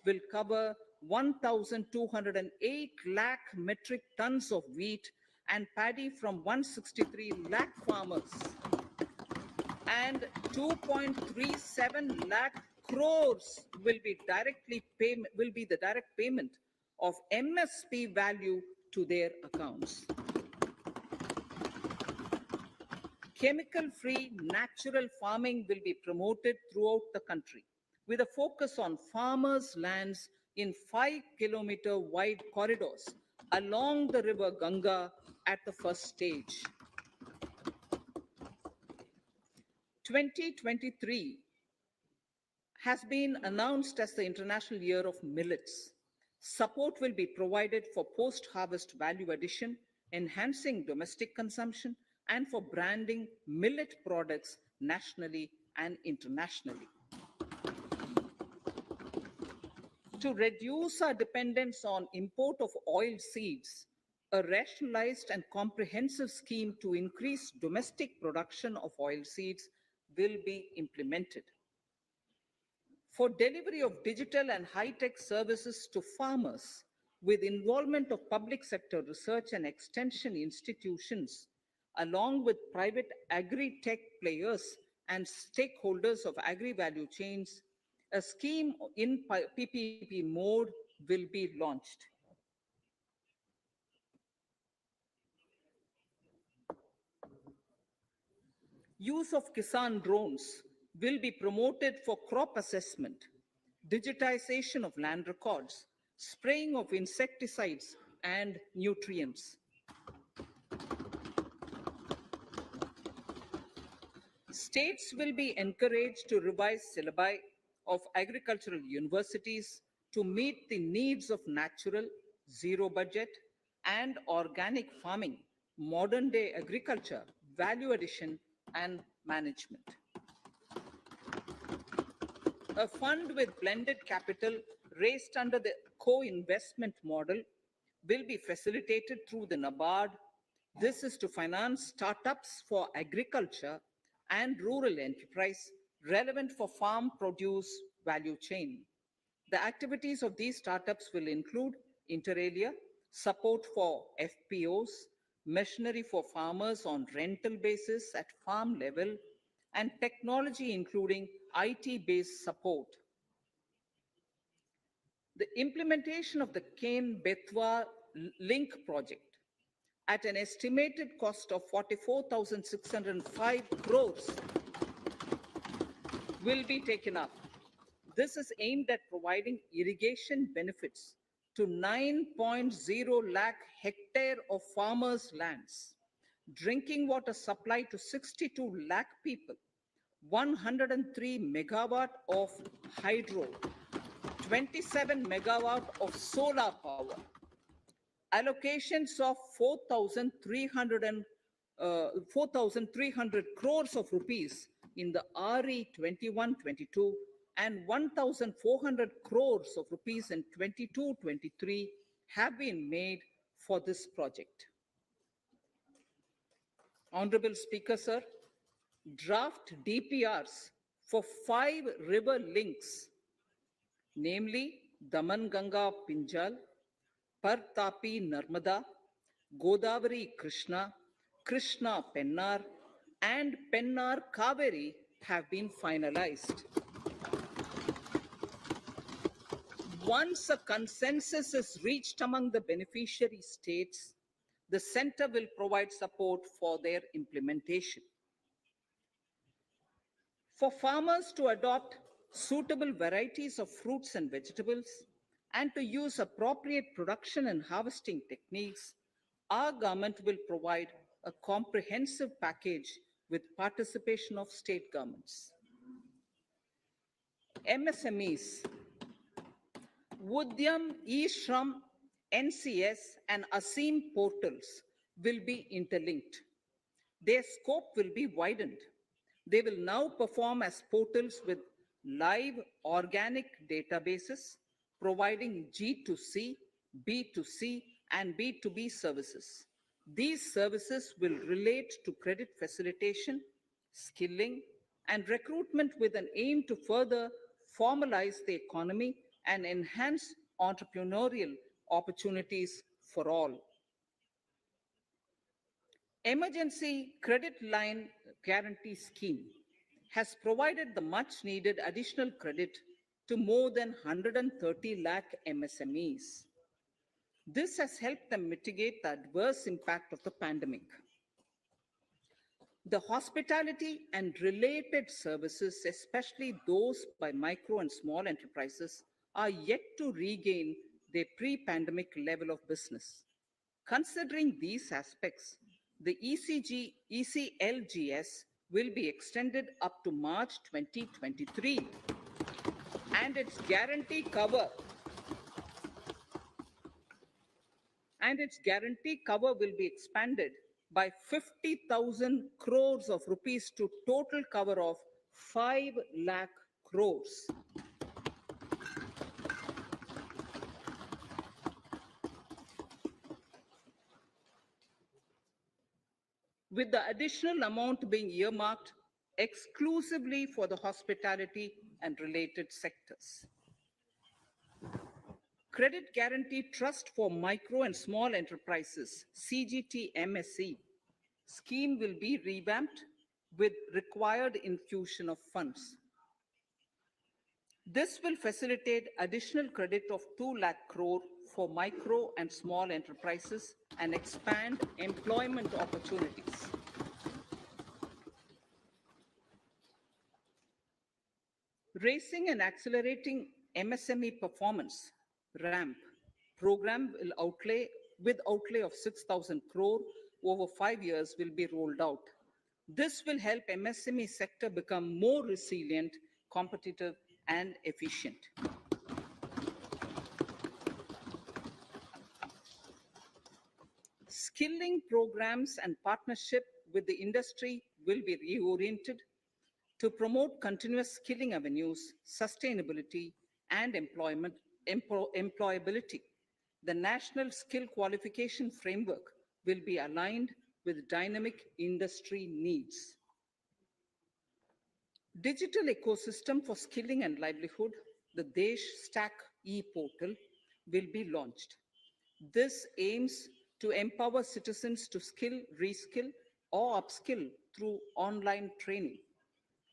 will cover 1,208 lakh metric tons of wheat and paddy from 163 lakh farmers, and 2.37 lakh crores will be the direct payment of MSP value to their accounts. Chemical-free natural farming will be promoted throughout the country with a focus on farmers' lands in 5-kilometer wide corridors along the river Ganga at the first stage. 2023 has been announced as the International Year of Millets. Support will be provided for post-harvest value addition, enhancing domestic consumption, and for branding millet products nationally and internationally. To reduce our dependence on import of oil seeds, a rationalized and comprehensive scheme to increase domestic production of oil seeds will be implemented. For delivery of digital and high-tech services to farmers with involvement of public sector research and extension institutions, along with private agri-tech players and stakeholders of agri-value chains, a scheme in PPP mode will be launched. Use of Kisan drones will be promoted for crop assessment, digitization of land records, spraying of insecticides and nutrients. States will be encouraged to revise syllabi of agricultural universities to meet the needs of natural, zero budget, and organic farming, modern day agriculture, value addition, and management. A fund with blended capital raised under the co-investment model will be facilitated through the NABARD. This is to finance startups for agriculture and rural enterprise relevant for farm produce value chain. The activities of these startups will include inter alia, support for FPOs, machinery for farmers on rental basis at farm level, and technology including IT-based support. The implementation of the Kane-Betwa link project at an estimated cost of 44,605 crores will be taken up. This is aimed at providing irrigation benefits to 9.0 lakh hectare of farmers' lands, drinking water supply to 62 lakh people, 103 megawatt of hydro, 27 megawatt of solar power, allocations of 4,300 crores of rupees in the RE 21-22 and 1,400 crores of rupees in 22-23 have been made for this project. Honorable Speaker, sir, draft DPRs for 5 river links, namely Daman Ganga Pinjal, Partapi Narmada, Godavari Krishna, Krishna Pennar, and Pennar Kaveri have been finalized. Once a consensus is reached among the beneficiary states, the center will provide support for their implementation. For farmers to adopt suitable varieties of fruits and vegetables and to use appropriate production and harvesting techniques, our government will provide a comprehensive package with participation of state governments. MSMEs, Udyam, eShram, NCS, and ASEEM portals will be interlinked. Their scope will be widened. They will now perform as portals with live organic databases, providing G2C, B2C, and B2B services. These services will relate to credit facilitation, skilling, and recruitment with an aim to further formalize the economy and enhance entrepreneurial opportunities for all. Emergency Credit Line Guarantee Scheme has provided the much needed additional credit to more than 130 lakh MSMEs. This has helped them mitigate the adverse impact of the pandemic. The hospitality and related services, especially those by micro and small enterprises, are yet to regain their pre pandemic level of business. Considering these aspects, the ECLGS will be extended up to March 2023, and its guarantee cover will be expanded by 50,000 crores of rupees to total cover of 5 lakh crores. With the additional amount being earmarked exclusively for the hospitality and related sectors. Credit Guarantee Trust for Micro and Small Enterprises, CGTMSE, scheme will be revamped with required infusion of funds. This will facilitate additional credit of 2 lakh crore for micro and small enterprises and expand employment opportunities. Raising and accelerating MSME performance, RAMP, program will outlay of 6,000 crore over 5 years will be rolled out. This will help MSME sector become more resilient, competitive, and efficient. Skilling programs and partnership with the industry will be reoriented to promote continuous skilling avenues, sustainability, and employability. The National Skill Qualification Framework will be aligned with dynamic industry needs. Digital ecosystem for skilling and livelihood, the Desh Stack e-portal, will be launched. This aims to empower citizens to skill, reskill, or upskill through online training.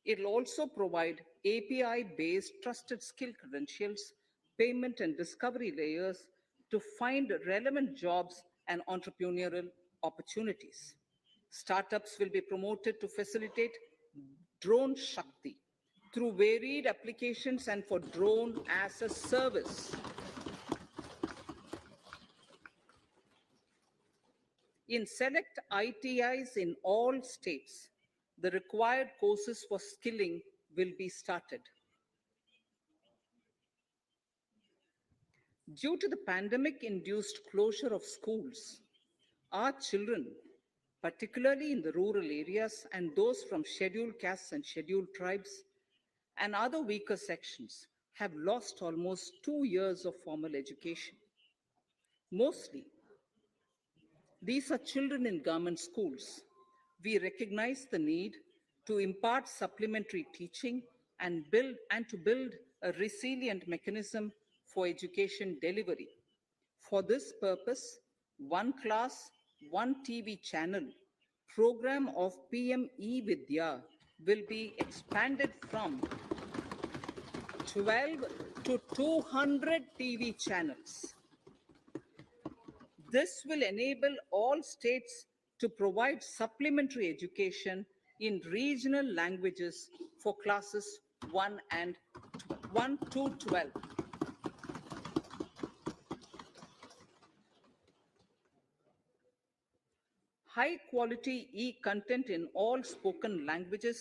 It will also provide API-based trusted skill credentials, payment and discovery layers to find relevant jobs and entrepreneurial opportunities. Startups will be promoted to facilitate Drone Shakti through varied applications and for drone as a service. In select ITIs in all states, the required courses for skilling will be started. Due to the pandemic-induced closure of schools, our children, particularly in the rural areas and those from scheduled castes and scheduled tribes and other weaker sections, have lost almost 2 years of formal education. Mostly, these are children in government schools. We recognize the need to impart supplementary teaching and to build a resilient mechanism for education delivery. For this purpose, One Class, One TV channel program of PM E-Vidya will be expanded from 12 to 200 TV channels. This will enable all states to provide supplementary education in regional languages for classes 1 to 12. High quality e-content in all spoken languages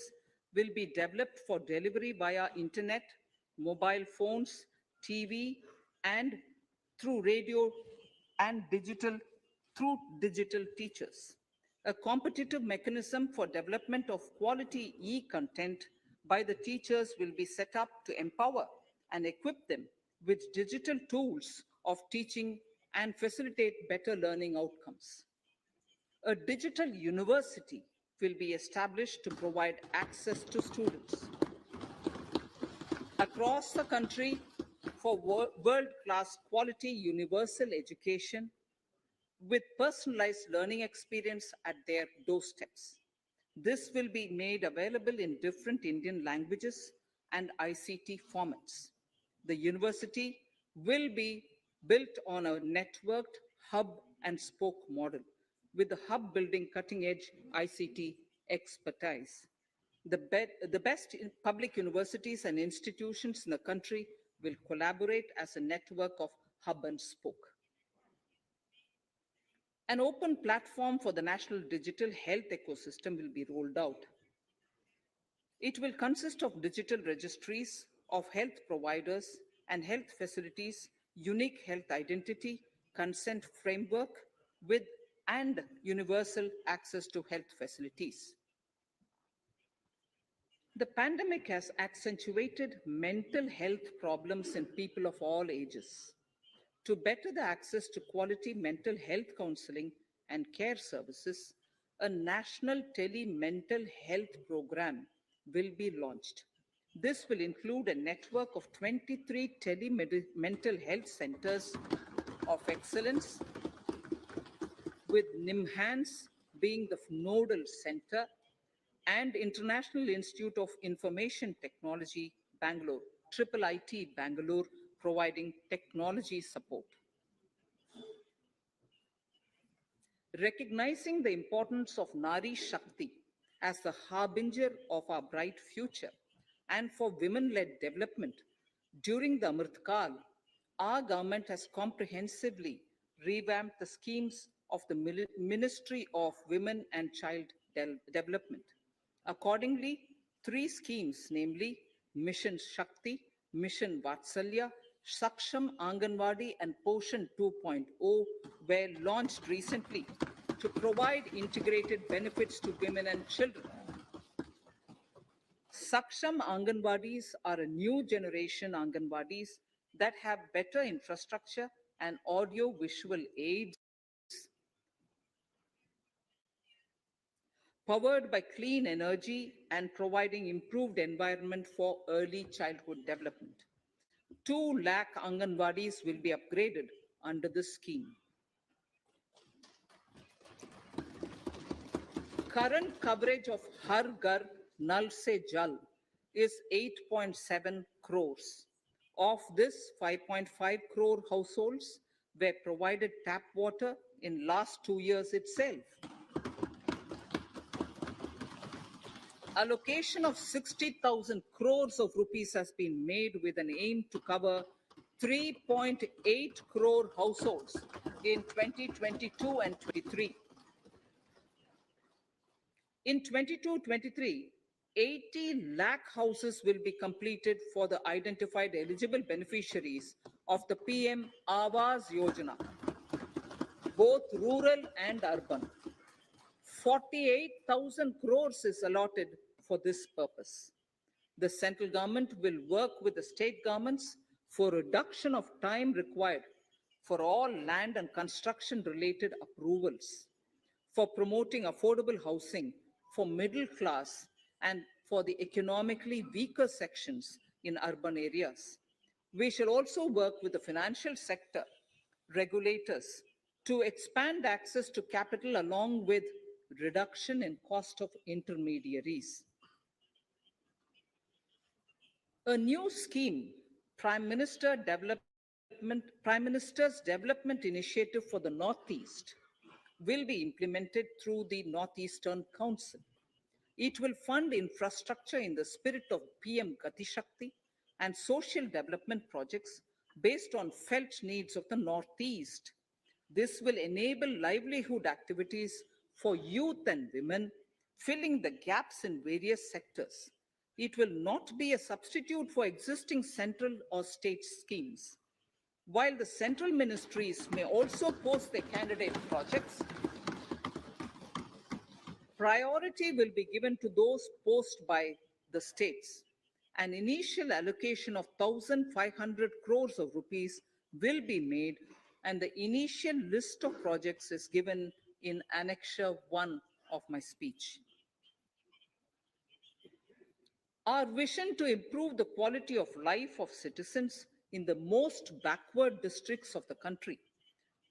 will be developed for delivery via internet, mobile phones, TV, and through radio and through digital teachers. A competitive mechanism for development of quality e-content by the teachers will be set up to empower and equip them with digital tools of teaching and facilitate better learning outcomes. A digital university will be established to provide access to students across the country for world-class quality universal education with personalized learning experience at their doorsteps. This will be made available in different Indian languages and ICT formats. The university will be built on a networked hub and spoke model, with the hub building cutting edge ICT expertise. The best public universities and institutions in the country will collaborate as a network of hub and spoke. An open platform for the national digital health ecosystem will be rolled out. It will consist of digital registries of health providers and health facilities, unique health identity, consent framework with and universal access to health facilities. The pandemic has accentuated mental health problems in people of all ages. To better the access to quality mental health counseling and care services, a national tele-mental health program will be launched. This will include a network of 23 tele-mental health centers of excellence, with NIMHANS being the nodal center and International Institute of Information Technology, Bangalore, Triple IT Bangalore, providing technology support. Recognizing the importance of Nari Shakti as the harbinger of our bright future and for women-led development, during the Amritkal, our government has comprehensively revamped the schemes of the Ministry of Women and Child Development. Accordingly, three schemes, namely Mission Shakti, Mission Vatsalya, Saksham Anganwadi, and Poshan 2.0, were launched recently to provide integrated benefits to women and children. Saksham Anganwadis are a new generation Anganwadis that have better infrastructure and audio visual aids powered by clean energy and providing improved environment for early childhood development. 2 lakh Anganwadis will be upgraded under this scheme. Current coverage of Har Ghar Nal Se Jal is 8.7 crores. Of this, 5.5 crore households were provided tap water in last 2 years itself. Allocation of 60,000 crores of rupees has been made with an aim to cover 3.8 crore households in 2022 and 23. In 22-23, 80 lakh houses will be completed for the identified eligible beneficiaries of the PM Awas Yojana, both rural and urban. 48,000 crores is allotted for this purpose. The central government will work with the state governments for reduction of time required for all land and construction related approvals, for promoting affordable housing for middle class and for the economically weaker sections in urban areas. We shall also work with the financial sector, regulators, to expand access to capital along with reduction in cost of intermediaries. A new scheme, Prime Minister's Development Initiative for the Northeast, will be implemented through the Northeastern Council. It will fund infrastructure in the spirit of PM Gati Shakti and social development projects based on felt needs of the Northeast. This will enable livelihood activities for youth and women, filling the gaps in various sectors. It will not be a substitute for existing central or state schemes. While the central ministries may also post their candidate projects, priority will be given to those posted by the states. An initial allocation of 1,500 crores of rupees will be made, and the initial list of projects is given in Annexure 1 of my speech. Our vision to improve the quality of life of citizens in the most backward districts of the country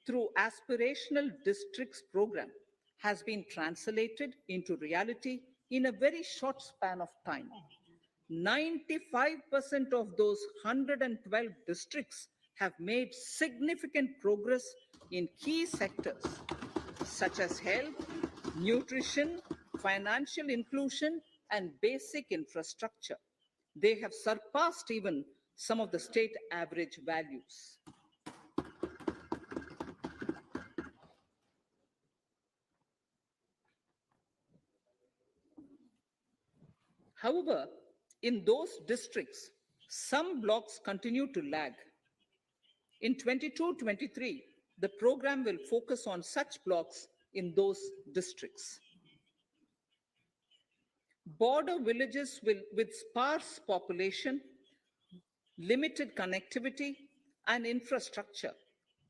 through aspirational districts program has been translated into reality in a very short span of time. 95% of those 112 districts have made significant progress in key sectors such as health, nutrition, financial inclusion, and basic infrastructure. They have surpassed even some of the state average values. However, in those districts, some blocks continue to lag. In 22-23, the program will focus on such blocks in those districts. Border villages with sparse population, limited connectivity, and infrastructure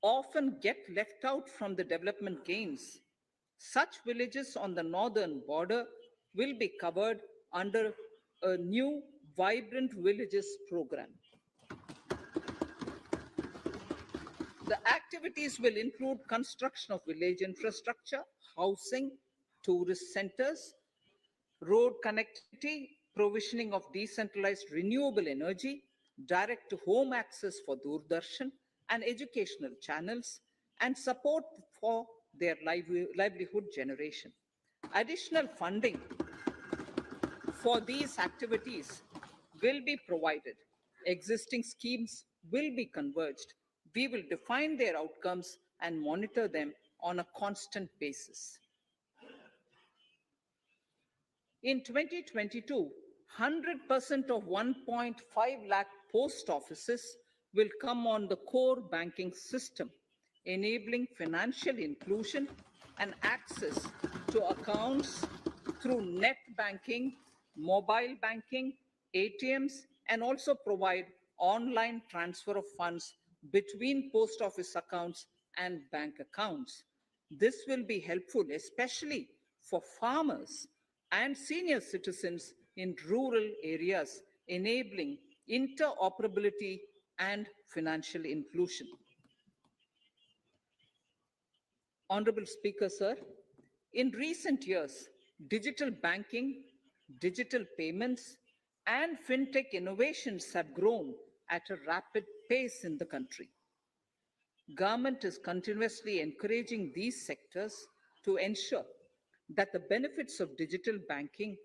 often get left out from the development gains. Such villages on the northern border will be covered under a new Vibrant Villages program. The activities will include construction of village infrastructure, housing, tourist centers, road connectivity, provisioning of decentralized renewable energy, direct to home access for Doordarshan and educational channels, and support for their livelihood generation. Additional funding for these activities will be provided. Existing schemes will be converged. We will define their outcomes and monitor them on a constant basis. In 2022, 100% of 1.5 lakh post offices will come on the core banking system, enabling financial inclusion and access to accounts through net banking, mobile banking, ATMs, and also provide online transfer of funds between post office accounts and bank accounts. This will be helpful, especially for farmers and senior citizens in rural areas, enabling interoperability and financial inclusion. Honorable Speaker, sir, in recent years, digital banking, digital payments, and fintech innovations have grown at a rapid pace in the country. Government is continuously encouraging these sectors to ensure that the benefits of digital banking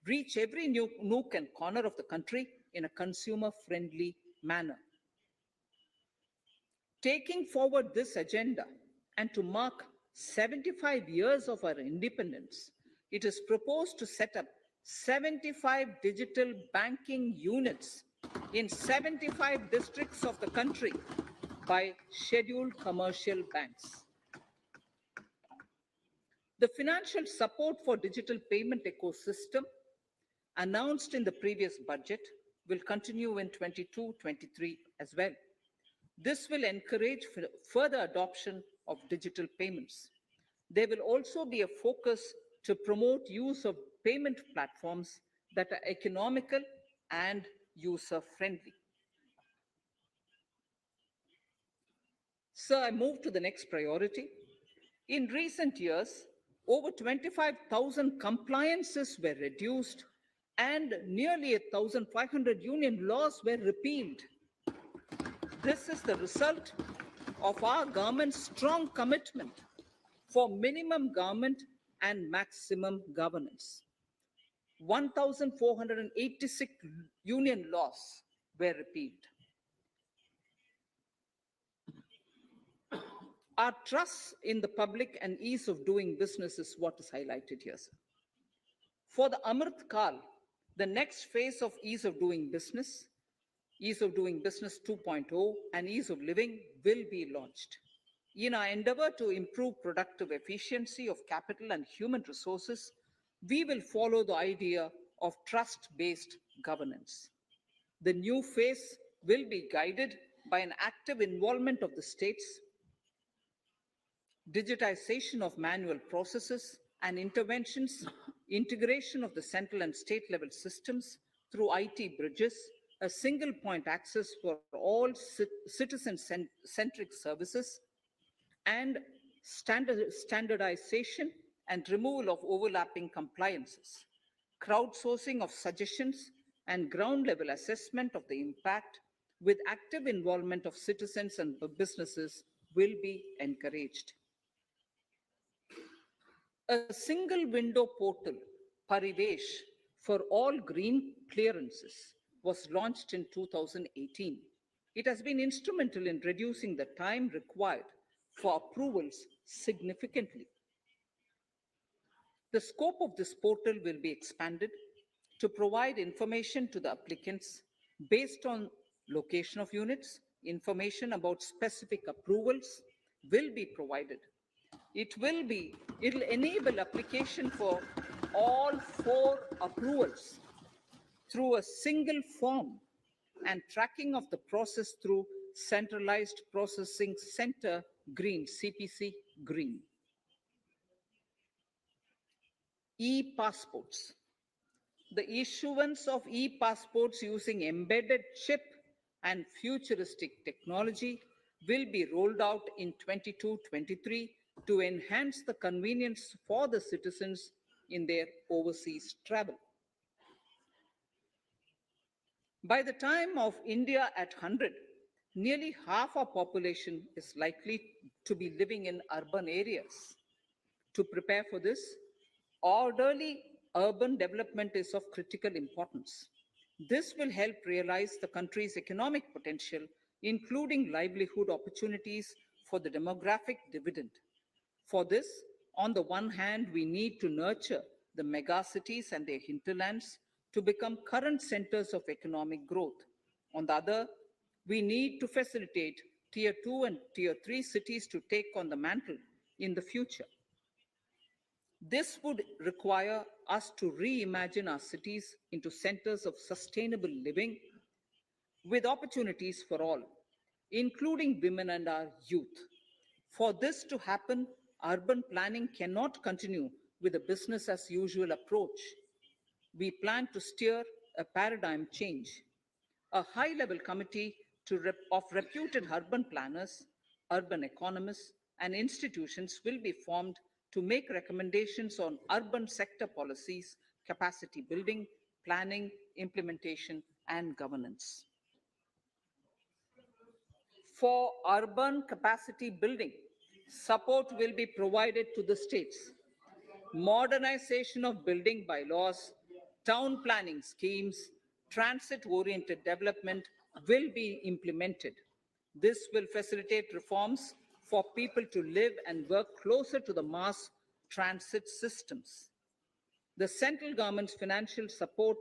reach every nook and corner of the country in a consumer-friendly manner. Taking forward this agenda and to mark 75 years of our independence, it is proposed to set up 75 digital banking units in 75 districts of the country by scheduled commercial banks. The financial support for digital payment ecosystem announced in the previous budget will continue in 22-23 as well. This will encourage further adoption of digital payments. There will also be a focus to promote use of payment platforms that are economical and user-friendly. Sir, I move to the next priority. In recent years, over 25,000 compliances were reduced and nearly 1,500 union laws were repealed. This is the result of our government's strong commitment for minimum government and maximum governance. 1,486 union laws were repealed. Our trust in the public and ease of doing business is what is highlighted here, sir. For the Amrit Kal, the next phase of ease of doing business 2.0, and ease of living will be launched. In our endeavor to improve productive efficiency of capital and human resources, we will follow the idea of trust-based governance. The new phase will be guided by an active involvement of the states, digitization of manual processes and interventions, integration of the central and state level systems through IT bridges, a single point access for all citizen-centric services, and standardization and removal of overlapping compliances. Crowdsourcing of suggestions and ground level assessment of the impact with active involvement of citizens and businesses will be encouraged. A single window portal, Parivesh, for all green clearances was launched in 2018. It has been instrumental in reducing the time required for approvals significantly. The scope of this portal will be expanded to provide information to the applicants based on location of units. Information about specific approvals will be provided. It'll enable application for all four approvals through a single form and tracking of the process through Centralized Processing Center Green, CPC Green. E-passports. The issuance of e-passports using embedded chip and futuristic technology will be rolled out in 22-23 to enhance the convenience for the citizens in their overseas travel. By the time of India at 100, nearly half our population is likely to be living in urban areas. To prepare for this, orderly urban development is of critical importance. This will help realize the country's economic potential, including livelihood opportunities for the demographic dividend. For this, on the one hand, we need to nurture the megacities and their hinterlands to become current centers of economic growth. On the other, we need to facilitate tier 2 and tier 3 cities to take on the mantle in the future. This would require us to reimagine our cities into centers of sustainable living with opportunities for all, including women and our youth. For this to happen, urban planning cannot continue with a business as usual approach. We plan to steer a paradigm change. A high level committee of reputed urban planners, urban economists, and institutions will be formed to make recommendations on urban sector policies, capacity building, planning, implementation, and governance. For urban capacity building, support will be provided to the states. Modernization of building bylaws, town planning schemes, transit-oriented development will be implemented. This will facilitate reforms for people to live and work closer to the mass transit systems. The central government's financial support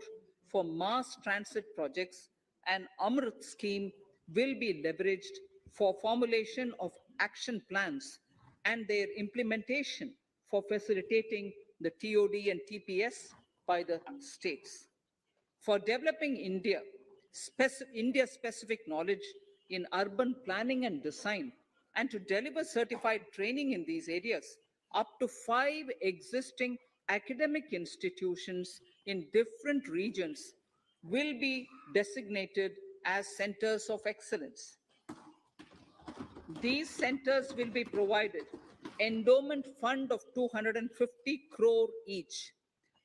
for mass transit projects and Amrit scheme will be leveraged for formulation of action plans and their implementation for facilitating the TOD and TPS by the states. For developing India-specific knowledge in urban planning and design, and to deliver certified training in these areas, up to 5 existing academic institutions in different regions will be designated as centers of excellence. These centers will be provided endowment fund of 250 crore each.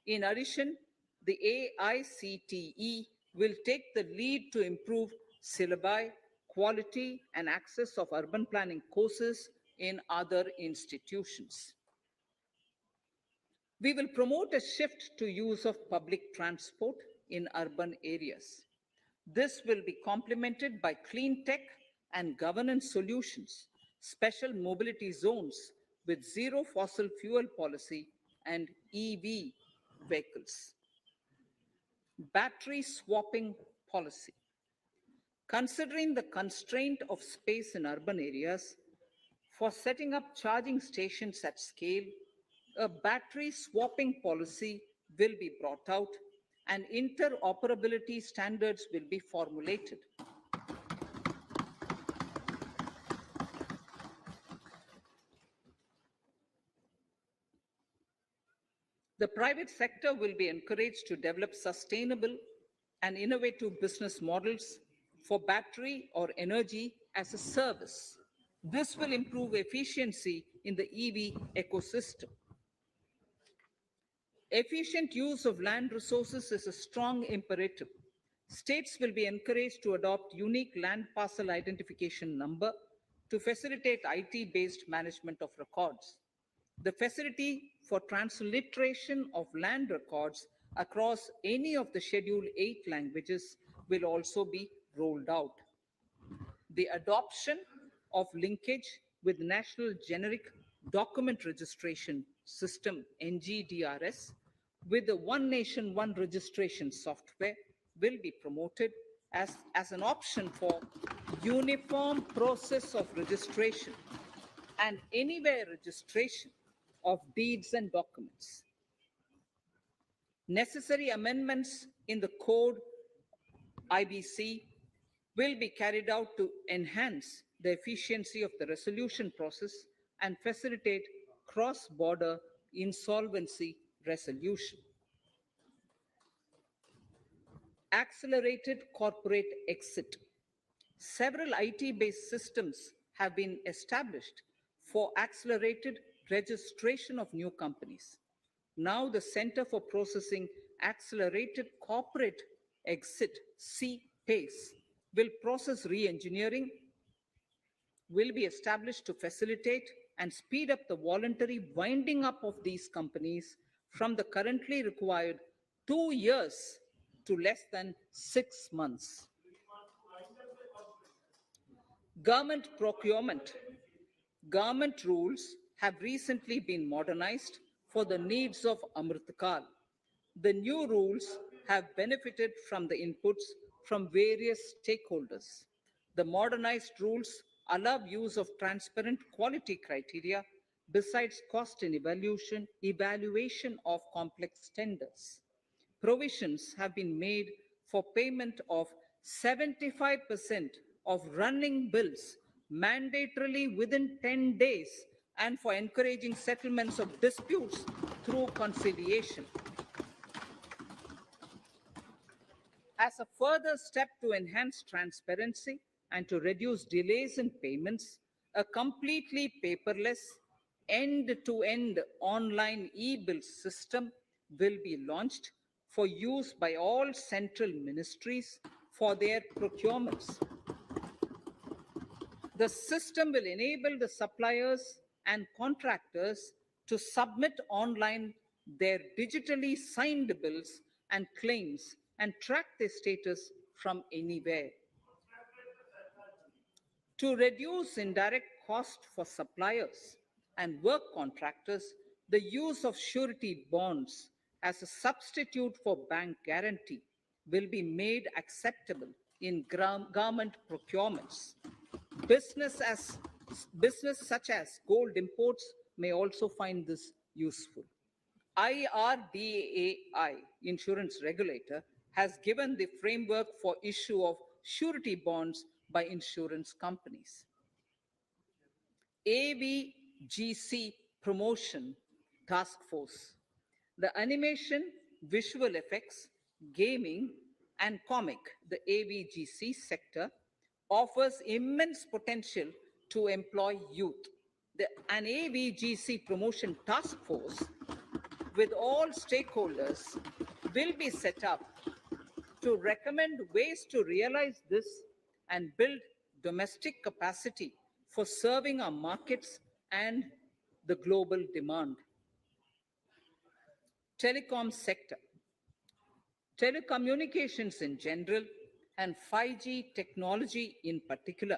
In addition, the AICTE will take the lead to improve syllabi, quality, and access of urban planning courses in other institutions. We will promote a shift to use of public transport in urban areas. This will be complemented by clean tech and governance solutions, special mobility zones with zero fossil fuel policy and EV vehicles. Battery swapping policy. Considering the constraint of space in urban areas, for setting up charging stations at scale, a battery swapping policy will be brought out and interoperability standards will be formulated. The private sector will be encouraged to develop sustainable and innovative business models for battery or energy as a service. This will improve efficiency in the EV ecosystem. Efficient use of land resources is a strong imperative. States will be encouraged to adopt unique land parcel identification number to facilitate IT-based management of records. The facility for transliteration of land records across any of the Schedule 8 languages will also be rolled out. The adoption of linkage with National Generic Document Registration System, NGDRS, with the One Nation, One Registration software will be promoted as an option for uniform process of registration and anywhere registration of deeds and documents. Necessary amendments in the code IBC will be carried out to enhance the efficiency of the resolution process and facilitate cross-border insolvency resolution. Accelerated corporate exit. Several IT-based systems have been established for accelerated registration of new companies. Now the Center for Processing Accelerated Corporate Exit, CPACE, will process re-engineering, will be established to facilitate and speed up the voluntary winding up of these companies from the currently required 2 years to less than 6 months. Government procurement. Government rules have recently been modernized for the needs of Amritkal. The new rules have benefited from the inputs from various stakeholders. The modernized rules allow use of transparent quality criteria besides cost and evaluation of complex tenders. Provisions have been made for payment of 75% of running bills mandatorily within 10 days and for encouraging settlements of disputes through conciliation. As a further step to enhance transparency and to reduce delays in payments, a completely paperless, end-to-end online e-bill system will be launched for use by all central ministries for their procurements. The system will enable the suppliers and contractors to submit online their digitally signed bills and claims and track their status from anywhere. To reduce indirect cost for suppliers and work contractors, the use of surety bonds as a substitute for bank guarantee will be made acceptable in government procurements. Business, as, Business such as gold imports may also find this useful. IRDAI, insurance regulator, has given the framework for issue of surety bonds by insurance companies. AVGC Promotion Task Force. The animation, visual effects, gaming, and comic, the AVGC sector, offers immense potential to employ youth. An AVGC promotion task force with all stakeholders will be set up to recommend ways to realize this and build domestic capacity for serving our markets and the global demand. Telecom sector. Telecommunications in general and 5G technology in particular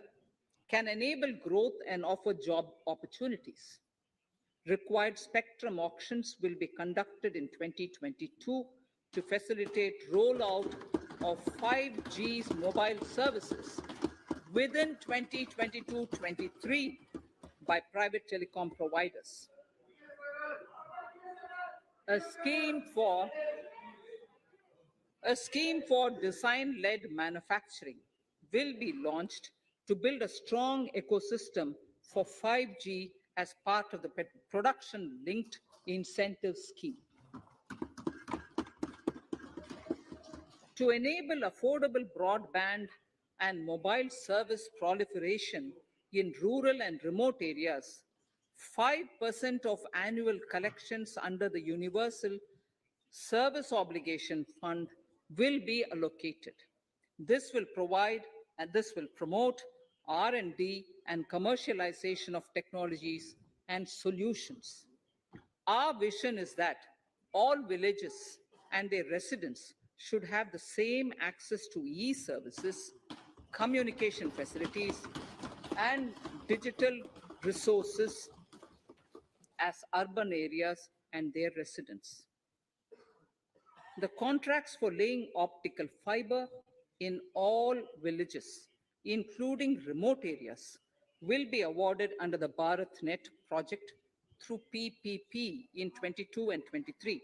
can enable growth and offer job opportunities. Required spectrum auctions will be conducted in 2022 to facilitate rollout of 5G's mobile services within 2022-23 by private telecom providers. A scheme for design-led manufacturing will be launched to build a strong ecosystem for 5G as part of the production-linked incentive scheme. To enable affordable broadband and mobile service proliferation in rural and remote areas, 5% of annual collections under the Universal Service Obligation Fund will be allocated. This will provide and this will promote R&D and commercialization of technologies and solutions. Our vision is that all villages and their residents should have the same access to e-services, communication facilities, and digital resources as urban areas and their residents. The contracts for laying optical fiber in all villages, including remote areas, will be awarded under the BharatNet project through PPP in 22 and 23.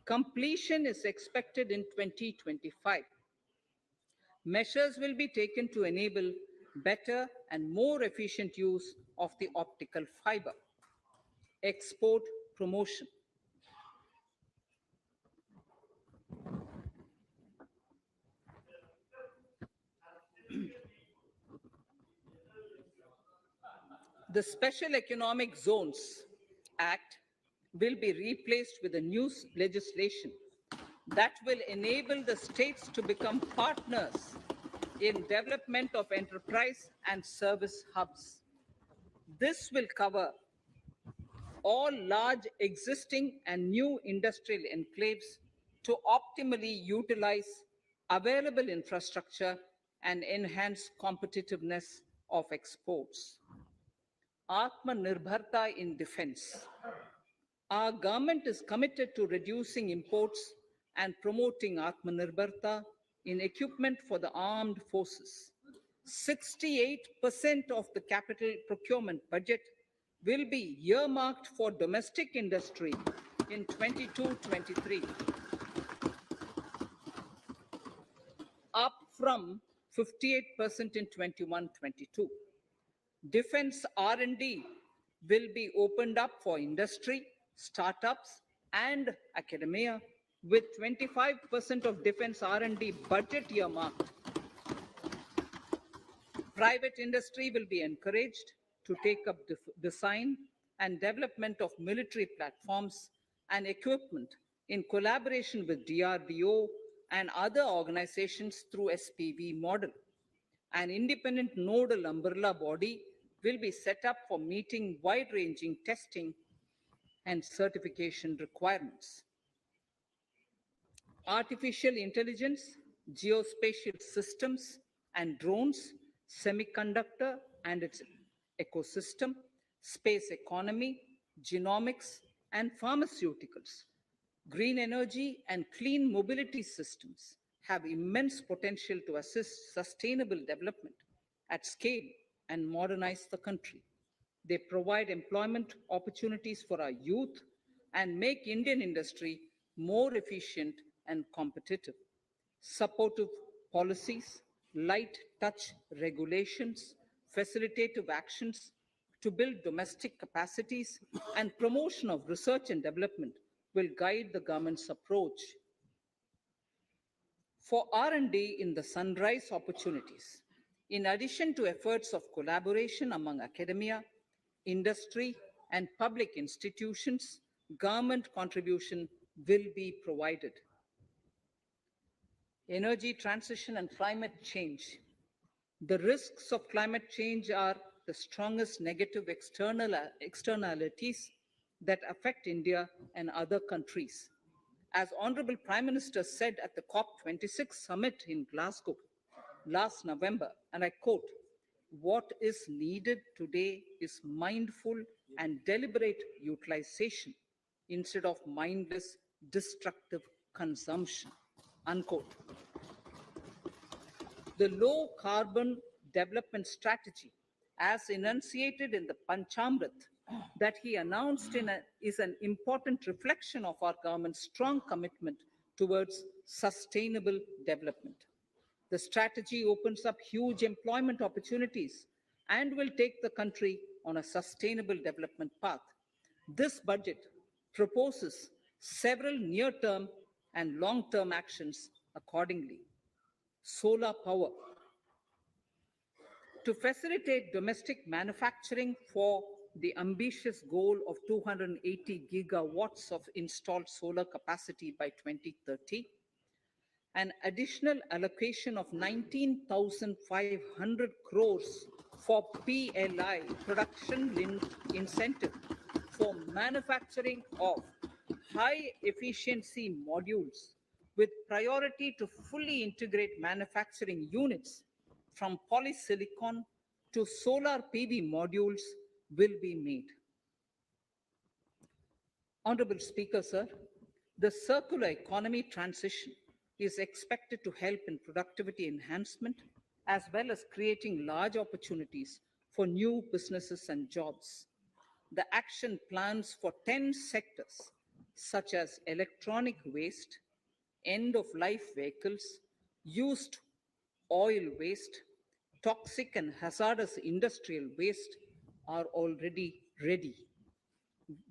Completion is expected in 2025. Measures will be taken to enable better and more efficient use of the optical fiber. Export promotion. The Special Economic Zones Act will be replaced with a new legislation that will enable the states to become partners in development of enterprise and service hubs. This will cover all large existing and new industrial enclaves to optimally utilize available infrastructure and enhance competitiveness of exports. Atmanirbharta in defense. Our government is committed to reducing imports and promoting Atmanirbharta in equipment for the armed forces. 68% of the capital procurement budget will be earmarked for domestic industry in 22-23, up from 58% in 21-22. Defense R&D will be opened up for industry, startups, and academia, with 25% of defense R&D budget earmarked. Private industry will be encouraged to take up design and development of military platforms and equipment in collaboration with DRDO and other organizations through SPV model. An independent nodal umbrella body will be set up for meeting wide-ranging testing and certification requirements. Artificial intelligence, geospatial systems, and drones, semiconductor and its ecosystem, space economy, genomics, and pharmaceuticals, green energy, and clean mobility systems have immense potential to assist sustainable development at scale and modernize the country. They provide employment opportunities for our youth and make Indian industry more efficient and competitive. Supportive policies, light touch regulations, facilitative actions to build domestic capacities, and promotion of research and development will guide the government's approach. For R&D in the sunrise opportunities, in addition to efforts of collaboration among academia, industry, and public institutions, government contribution will be provided. Energy transition and climate change. The risks of climate change are the strongest negative externalities that affect India and other countries. As Honorable Prime Minister said at the COP26 summit in Glasgow last November, and I quote, "What is needed today is mindful and deliberate utilization instead of mindless, destructive consumption," unquote. The low carbon development strategy, as enunciated in the Panchamrit that he announced is an important reflection of our government's strong commitment towards sustainable development. The strategy opens up huge employment opportunities and will take the country on a sustainable development path. This budget proposes several near-term and long-term actions accordingly. Solar power. To facilitate domestic manufacturing for the ambitious goal of 280 gigawatts of installed solar capacity by 2030, an additional allocation of 19,500 crores for PLI, production linked incentive, for manufacturing of high efficiency modules with priority to fully integrate manufacturing units from polysilicon to solar PV modules will be made. Honorable Speaker, sir, the circular economy transition is expected to help in productivity enhancement as well as creating large opportunities for new businesses and jobs. The action plans for 10 sectors, such as electronic waste, end of life vehicles, used oil waste, toxic and hazardous industrial waste, are already ready.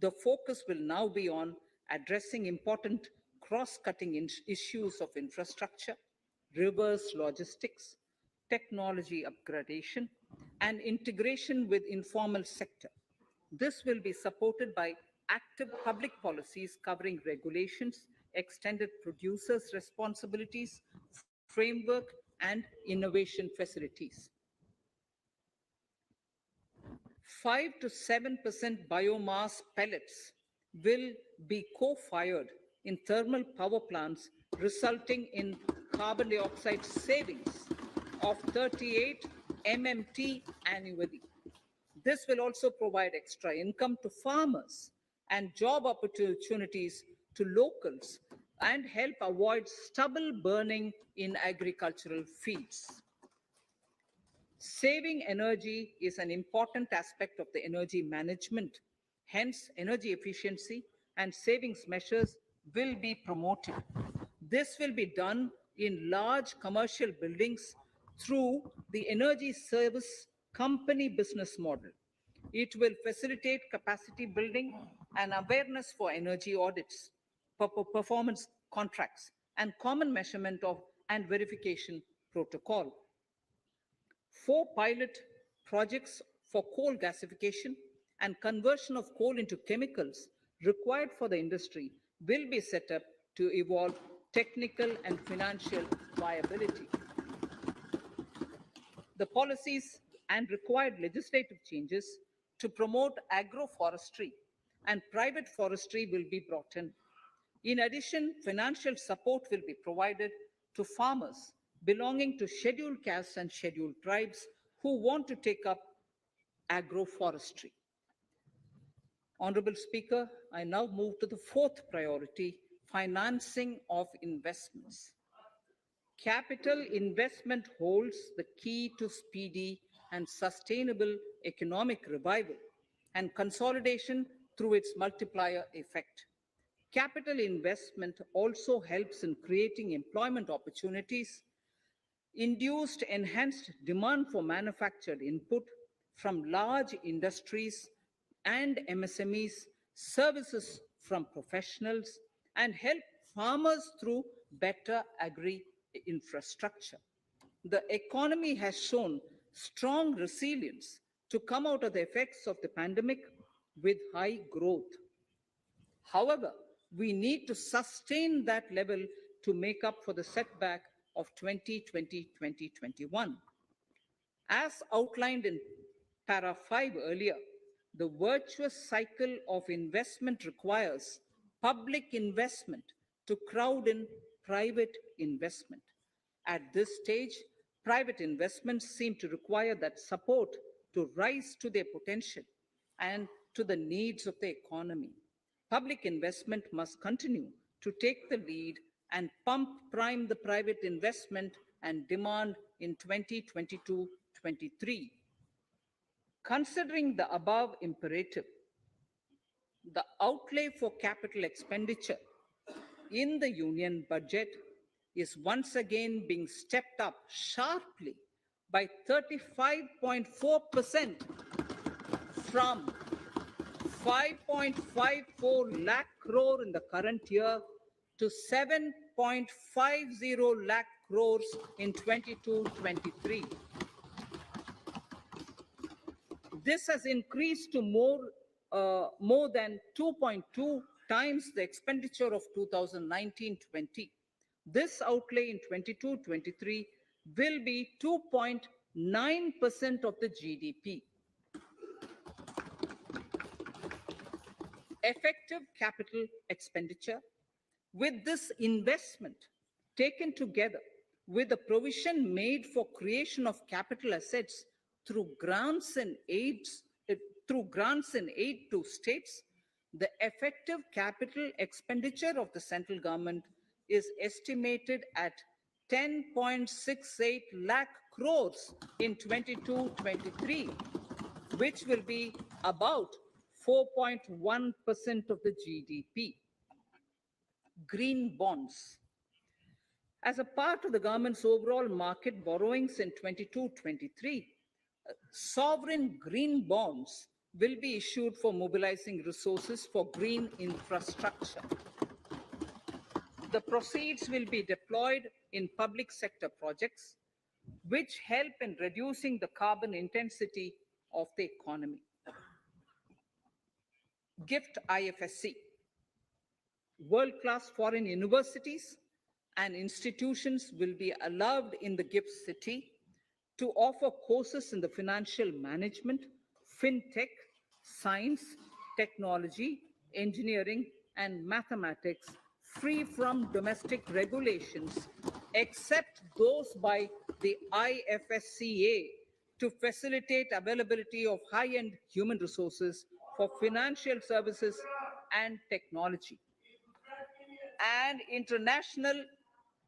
The focus will now be on addressing important cross-cutting issues of infrastructure, reverse logistics, technology upgradation, and integration with informal sector. This will be supported by active public policies covering regulations, extended producers' responsibilities, framework, and innovation facilities. 5 to 7% biomass pellets will be co-fired in thermal power plants, resulting in carbon dioxide savings of 38 MMT annually. This will also provide extra income to farmers and job opportunities to locals and help avoid stubble burning in agricultural fields. Saving energy is an important aspect of the energy management. Hence, energy efficiency and savings measures will be promoted. This will be done in large commercial buildings through the energy service company business model. It will facilitate capacity building and awareness for energy audits, performance contracts, and common measurement of and verification protocol. 4 pilot projects for coal gasification and conversion of coal into chemicals required for the industry will be set up to evolve technical and financial viability. The policies and required legislative changes to promote agroforestry and private forestry will be brought in. In addition, financial support will be provided to farmers belonging to scheduled castes and scheduled tribes who want to take up agroforestry. Honorable Speaker, I now move to the fourth priority, financing of investments. Capital investment holds the key to speedy and sustainable economic revival and consolidation through its multiplier effect. Capital investment also helps in creating employment opportunities, induced enhanced demand for manufactured input from large industries and MSMEs, services from professionals, and help farmers through better agri infrastructure. The economy has shown strong resilience to come out of the effects of the pandemic with high growth. However, we need to sustain that level to make up for the setback of 2020-2021. As outlined in para 5 earlier, the virtuous cycle of investment requires public investment to crowd in private investment. At this stage, private investments seem to require that support to rise to their potential and to the needs of the economy. Public investment must continue to take the lead and pump prime the private investment and demand in 2022-23. Considering the above imperative, the outlay for capital expenditure in the union budget is once again being stepped up sharply by 35.4% from 5.54 lakh crore in the current year to 7.50 lakh crores in 22-23. This has increased to more than 2.2 times the expenditure of 2019-20. This outlay in 22-23 will be 2.9% of the GDP. Effective capital expenditure. With this investment taken together with the provision made for creation of capital assets through grants and aids, to states, the effective capital expenditure of the central government is estimated at 10.68 lakh crores in 22-23, which will be about 4.1% of the GDP. Green bonds. As a part of the government's overall market borrowings in 22-23, sovereign green bonds will be issued for mobilizing resources for green infrastructure. The proceeds will be deployed in public sector projects, which help in reducing the carbon intensity of the economy. Gift IFSC. World-class foreign universities and institutions will be allowed in the GIFT City to offer courses in the financial management, fintech, science, technology, engineering, and mathematics free from domestic regulations, except those by the IFSCA to facilitate availability of high-end human resources for financial services and technology. An international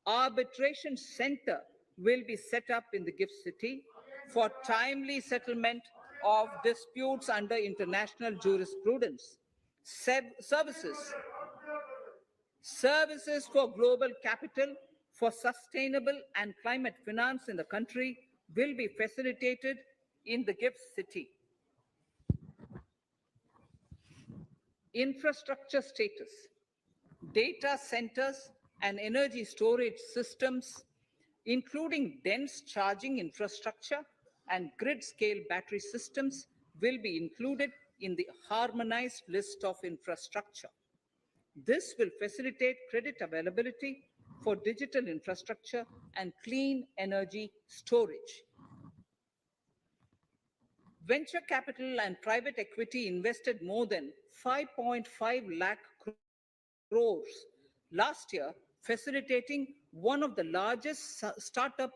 arbitration center will be set up in the GIFT City for timely settlement of disputes under international jurisprudence. Services for global capital for sustainable and climate finance in the country will be facilitated in the GIFT City. Infrastructure status. Data centers and energy storage systems, including dense charging infrastructure and grid-scale battery systems, will be included in the harmonized list of infrastructure. This will facilitate credit availability for digital infrastructure and clean energy storage. Venture capital and private equity invested more than 5.5 lakh crores last year, facilitating one of the largest startup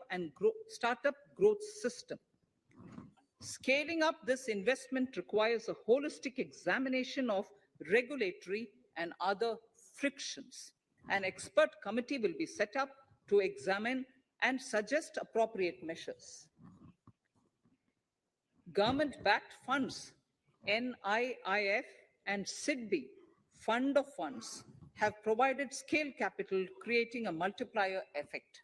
growth system. Scaling up this investment requires a holistic examination of regulatory and other frictions. An expert committee will be set up to examine and suggest appropriate measures. Government-backed funds, NIIF and SIDBI, Fund of Funds, have provided scale capital, creating a multiplier effect.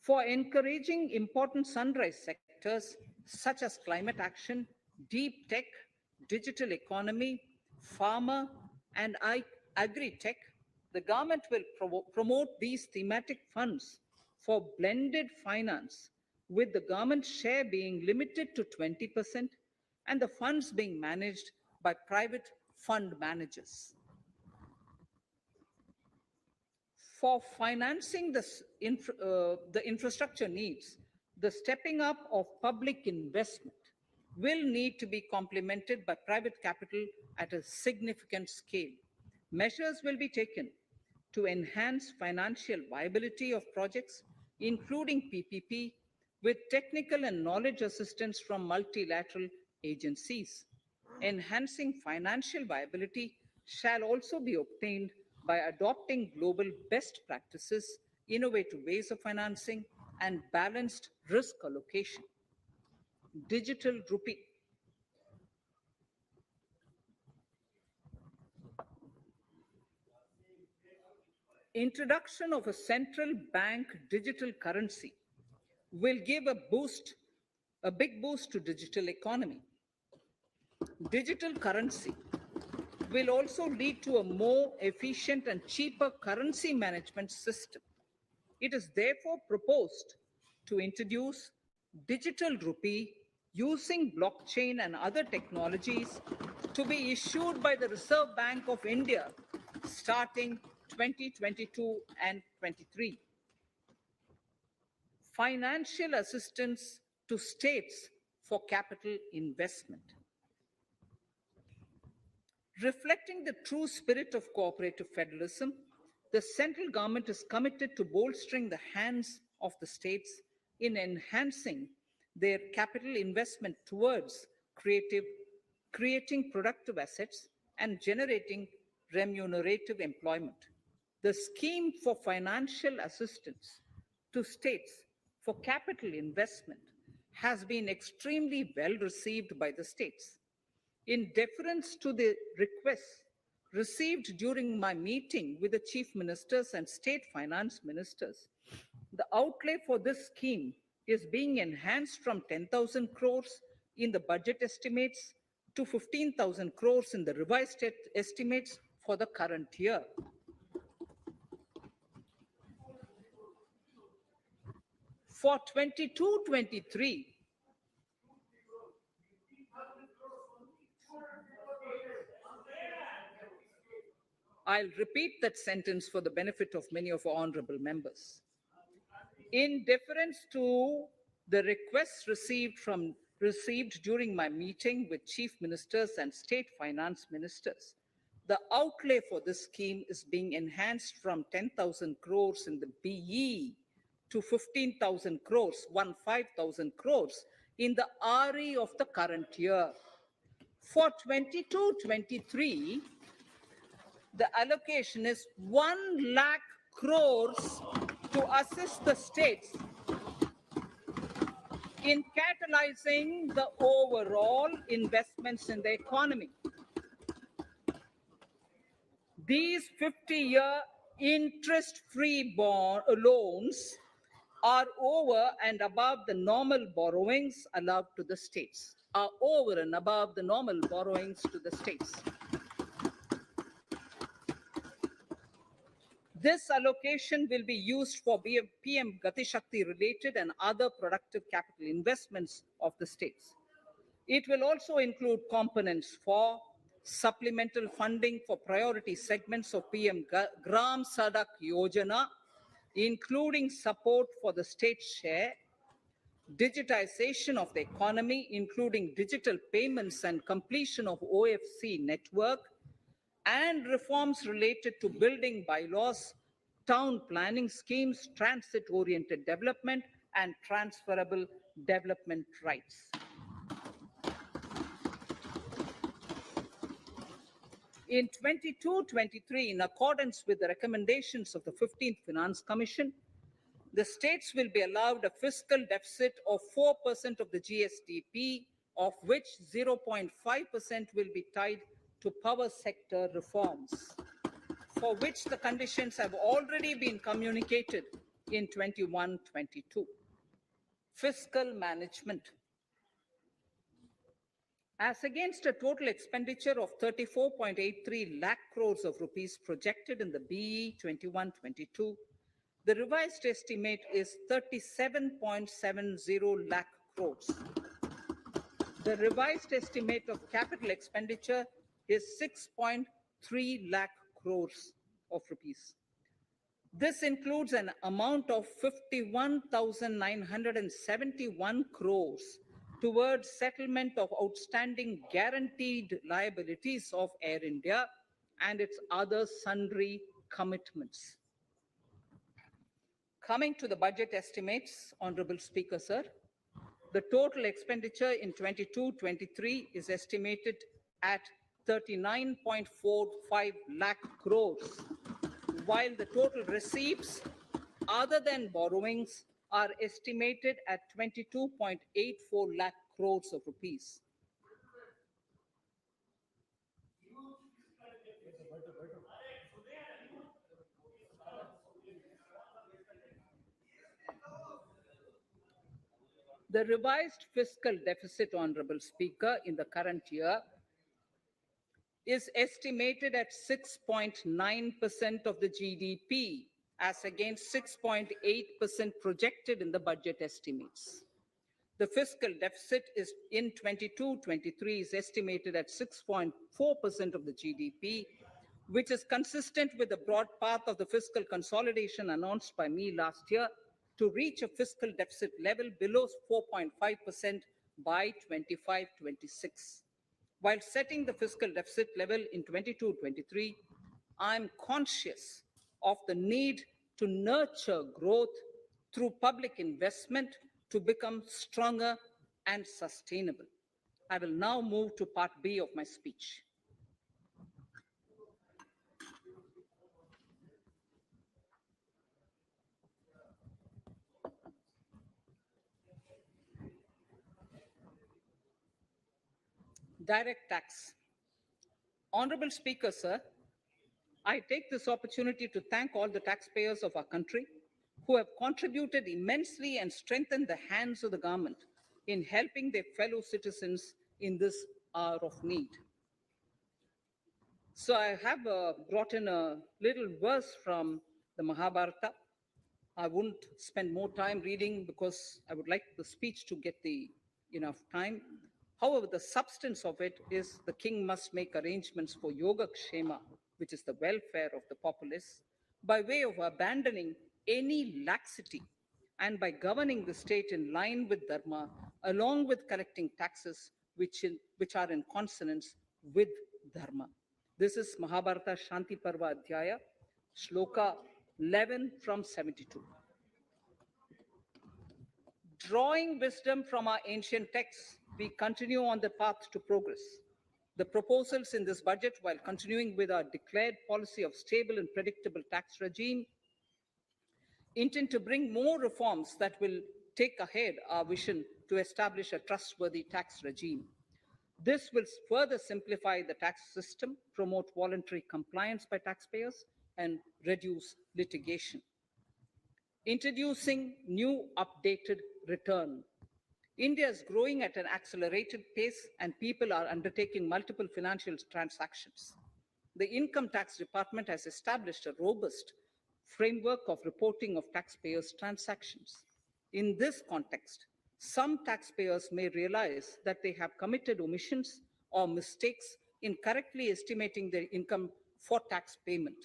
For encouraging important sunrise sectors such as climate action, deep tech, digital economy, pharma, and agri-tech, the government will promote these thematic funds for blended finance, with the government share being limited to 20% and the funds being managed by private fund managers. For financing the infrastructure needs, the stepping up of public investment will need to be complemented by private capital at a significant scale. Measures will be taken to enhance financial viability of projects, including PPP, with technical and knowledge assistance from multilateral agencies. Enhancing financial viability shall also be obtained by adopting global best practices, innovative ways of financing, and balanced risk allocation. Digital rupee. Introduction of a central bank digital currency will give a big boost to digital economy. Digital currency will also lead to a more efficient and cheaper currency management system. It is therefore proposed to introduce digital rupee using blockchain and other technologies to be issued by the Reserve Bank of India starting 2022 and 23. Financial assistance to states for capital investment. Reflecting the true spirit of cooperative federalism, the central government is committed to bolstering the hands of the states in enhancing their capital investment towards creating productive assets and generating remunerative employment. The scheme for financial assistance to states for capital investment has been extremely well received by the states. In deference to the requests received during my meeting with the chief ministers and state finance ministers, the outlay for this scheme is being enhanced from 10,000 crores in the budget estimates to 15,000 crores in the revised estimates for the current year. For 22-23, I'll repeat that sentence for the benefit of many of our honorable members. In deference to the requests received during my meeting with chief ministers and state finance ministers, the outlay for this scheme is being enhanced from 10,000 crores in the BE to 15,000 crores, 15,000 crores in the RE of the current year. For 22-23, the allocation is 1 lakh crores to assist the states in catalyzing the overall investments in the economy. These 50-year interest-free loans are over and above the normal borrowings allowed to the states, are over and above the normal borrowings to the states. This allocation will be used for PM Gati Shakti related and other productive capital investments of the states. It will also include components for supplemental funding for priority segments of PM Gram Sadak Yojana, including support for the state share, digitization of the economy, including digital payments and completion of OFC network, and reforms related to building bylaws, town planning schemes, transit-oriented development, and transferable development rights. In 22-23, in accordance with the recommendations of the 15th Finance Commission, the states will be allowed a fiscal deficit of 4% of the GSDP, of which 0.5% will be tied to power sector reforms, for which the conditions have already been communicated in 21-22. Fiscal management. As against a total expenditure of 34.83 lakh crores of rupees projected in the BE 21-22, the revised estimate is 37.70 lakh crores. The revised estimate of capital expenditure is 6.3 lakh crores of rupees. This includes an amount of 51,971 crores towards settlement of outstanding guaranteed liabilities of Air India and its other sundry commitments. Coming to the budget estimates, Honorable Speaker, sir, the total expenditure in 22-23 is estimated at 39.45 lakh crores, while the total receipts other than borrowings are estimated at 22.84 lakh crores of rupees. The revised fiscal deficit, Honorable Speaker, in the current year is estimated at 6.9% of the GDP, as against 6.8% projected in the budget estimates. The fiscal deficit is in 22-23 is estimated at 6.4% of the GDP, which is consistent with the broad path of the fiscal consolidation announced by me last year to reach a fiscal deficit level below 4.5% by 25-26. While setting the fiscal deficit level in 22-23, I'm conscious of the need to nurture growth through public investment to become stronger and sustainable. I will now move to part B of my speech. Direct tax. Honorable Speaker, sir, I take this opportunity to thank all the taxpayers of our country who have contributed immensely and strengthened the hands of the government in helping their fellow citizens in this hour of need. So I have brought in a little verse from the Mahabharata. I wouldn't spend more time reading because I would like the speech to get the enough time. However, the substance of it is the king must make arrangements for yoga kshema, which is the welfare of the populace, by way of abandoning any laxity and by governing the state in line with dharma, along with collecting taxes which are in consonance with dharma. This is Mahabharata Shanti Parva Adhyaya, Shloka 11 from 72. Drawing wisdom from our ancient texts, we continue on the path to progress. The proposals in this budget, while continuing with our declared policy of stable and predictable tax regime, intend to bring more reforms that will take ahead our vision to establish a trustworthy tax regime. This will further simplify the tax system, promote voluntary compliance by taxpayers, and reduce litigation. Introducing new updated return. India is growing at an accelerated pace and people are undertaking multiple financial transactions. The Income Tax Department has established a robust framework of reporting of taxpayers' transactions. In this context, some taxpayers may realize that they have committed omissions or mistakes in correctly estimating their income for tax payment.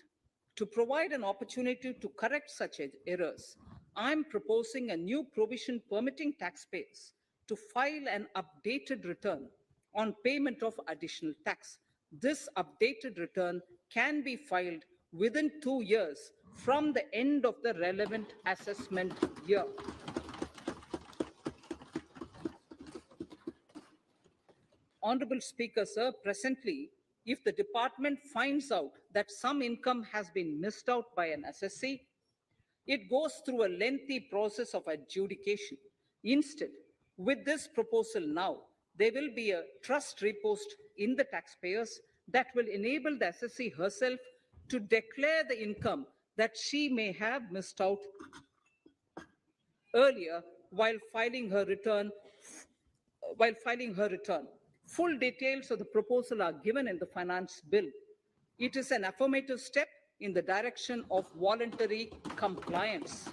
To provide an opportunity to correct such errors, I'm proposing a new provision permitting taxpayers to file an updated return on payment of additional tax. This updated return can be filed within 2 years from the end of the relevant assessment year. Honorable Speaker, sir, presently, if the department finds out that some income has been missed out by an assessee, it goes through a lengthy process of adjudication. Instead, with this proposal now, there will be a trust repost in the taxpayers that will enable the assessee herself to declare the income that she may have missed out earlier while filing her return. Full details of the proposal are given in the finance bill. It is an affirmative step in the direction of voluntary compliance.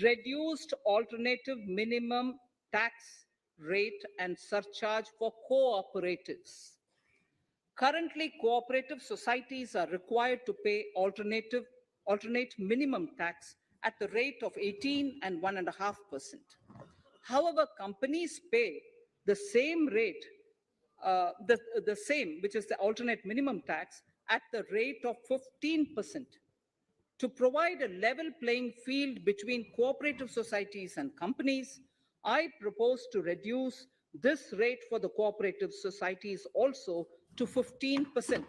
Reduced alternative minimum tax rate and surcharge for cooperatives. Currently, cooperative societies are required to pay alternate minimum tax at the rate of 18 and 1.5%. However, companies pay the same rate, the same, which is the alternate minimum tax, at the rate of 15%. To provide a level playing field between cooperative societies and companies, I propose to reduce this rate for the cooperative societies also to 15%.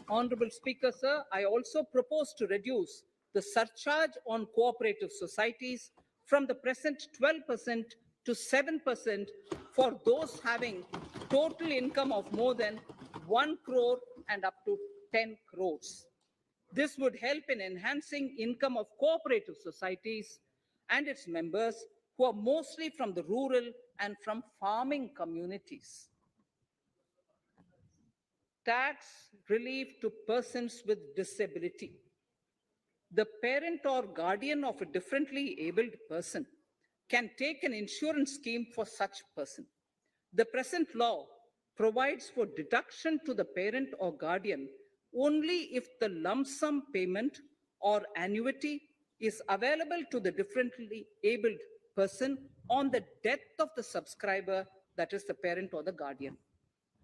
Honorable Speaker, sir, I also propose to reduce the surcharge on cooperative societies from the present 12% to 7% for those having total income of more than 1 crore and up to 10 crores. This would help in enhancing income of cooperative societies and its members who are mostly from the rural and from farming communities. Tax relief to persons with disability. The parent or guardian of a differently abled person can take an insurance scheme for such person. The present law provides for deduction to the parent or guardian only if the lump sum payment or annuity is available to the differently abled person on the death of the subscriber, that is the parent or the guardian.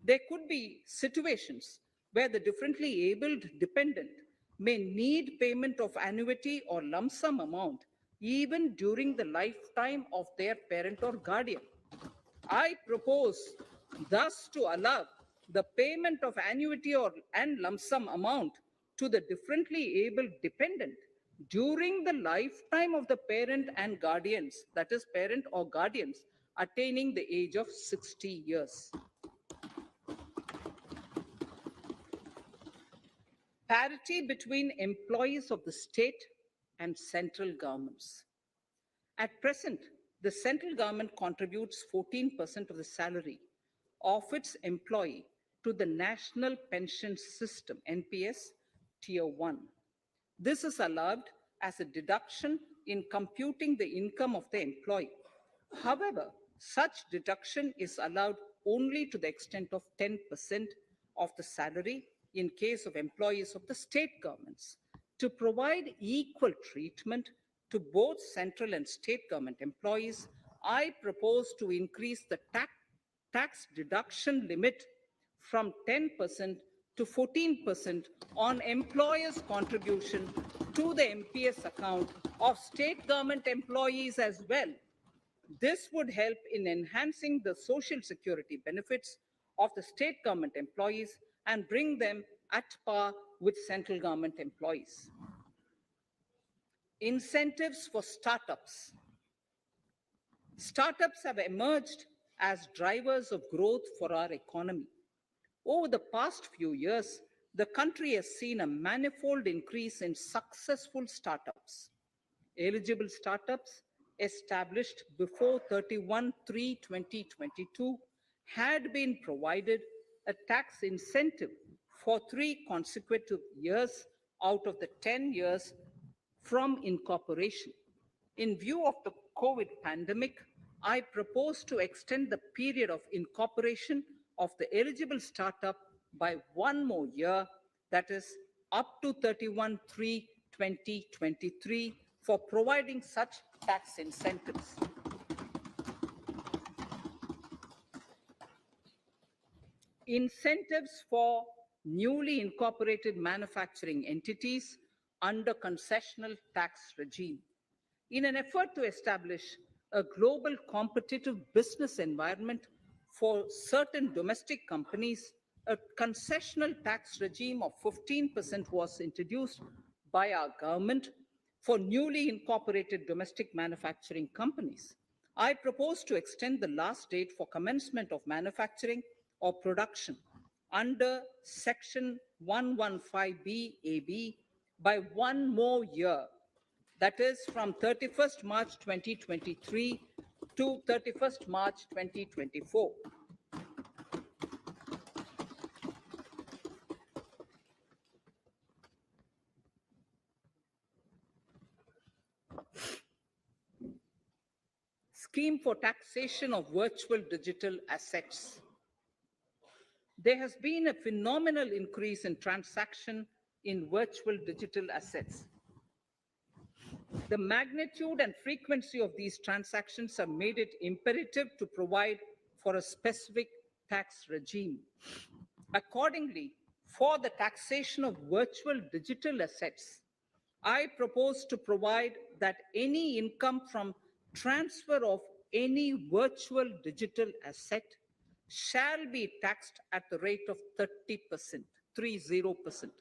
There could be situations where the differently abled dependent may need payment of annuity or lump sum amount even during the lifetime of their parent or guardian. I propose thus to allow the payment of annuity or and lump sum amount to the differently abled dependent during the lifetime of the parent and guardians, that is parent or guardians attaining the age of 60 years. Parity between employees of the state and central governments. At present, the central government contributes 14% of the salary of its employee to the National Pension System, NPS, Tier 1. This is allowed as a deduction in computing the income of the employee. However, such deduction is allowed only to the extent of 10% of the salary in case of employees of the state governments. To provide equal treatment to both central and state government employees, I propose to increase the tax deduction limit from 10% to 14% on employers' contribution to the MPS account of state government employees as well. This would help in enhancing the social security benefits of the state government employees and bring them at par with central government employees. Incentives for startups. Startups have emerged as drivers of growth for our economy. Over the past few years, the country has seen a manifold increase in successful startups. Eligible startups established before 31/3/2022 had been provided a tax incentive for 3 consecutive years out of the 10 years from incorporation. In view of the COVID pandemic, I propose to extend the period of incorporation of the eligible startup by one more year, that is, up to 31/3/2023, for providing such tax incentives. Incentives for newly incorporated manufacturing entities under concessional tax regime. In an effort to establish a global competitive business environment for certain domestic companies, a concessional tax regime of 15% was introduced by our government for newly incorporated domestic manufacturing companies. I propose to extend the last date for commencement of manufacturing or production under Section 115B AB by one more year, that is from 31st March 2023 to 31st March 2024. Scheme for taxation of virtual digital assets. There has been a phenomenal increase in transaction in virtual digital assets. The magnitude and frequency of these transactions have made it imperative to provide for a specific tax regime. Accordingly, for the taxation of virtual digital assets, I propose to provide that any income from transfer of any virtual digital asset shall be taxed at the rate of 30%, 30%.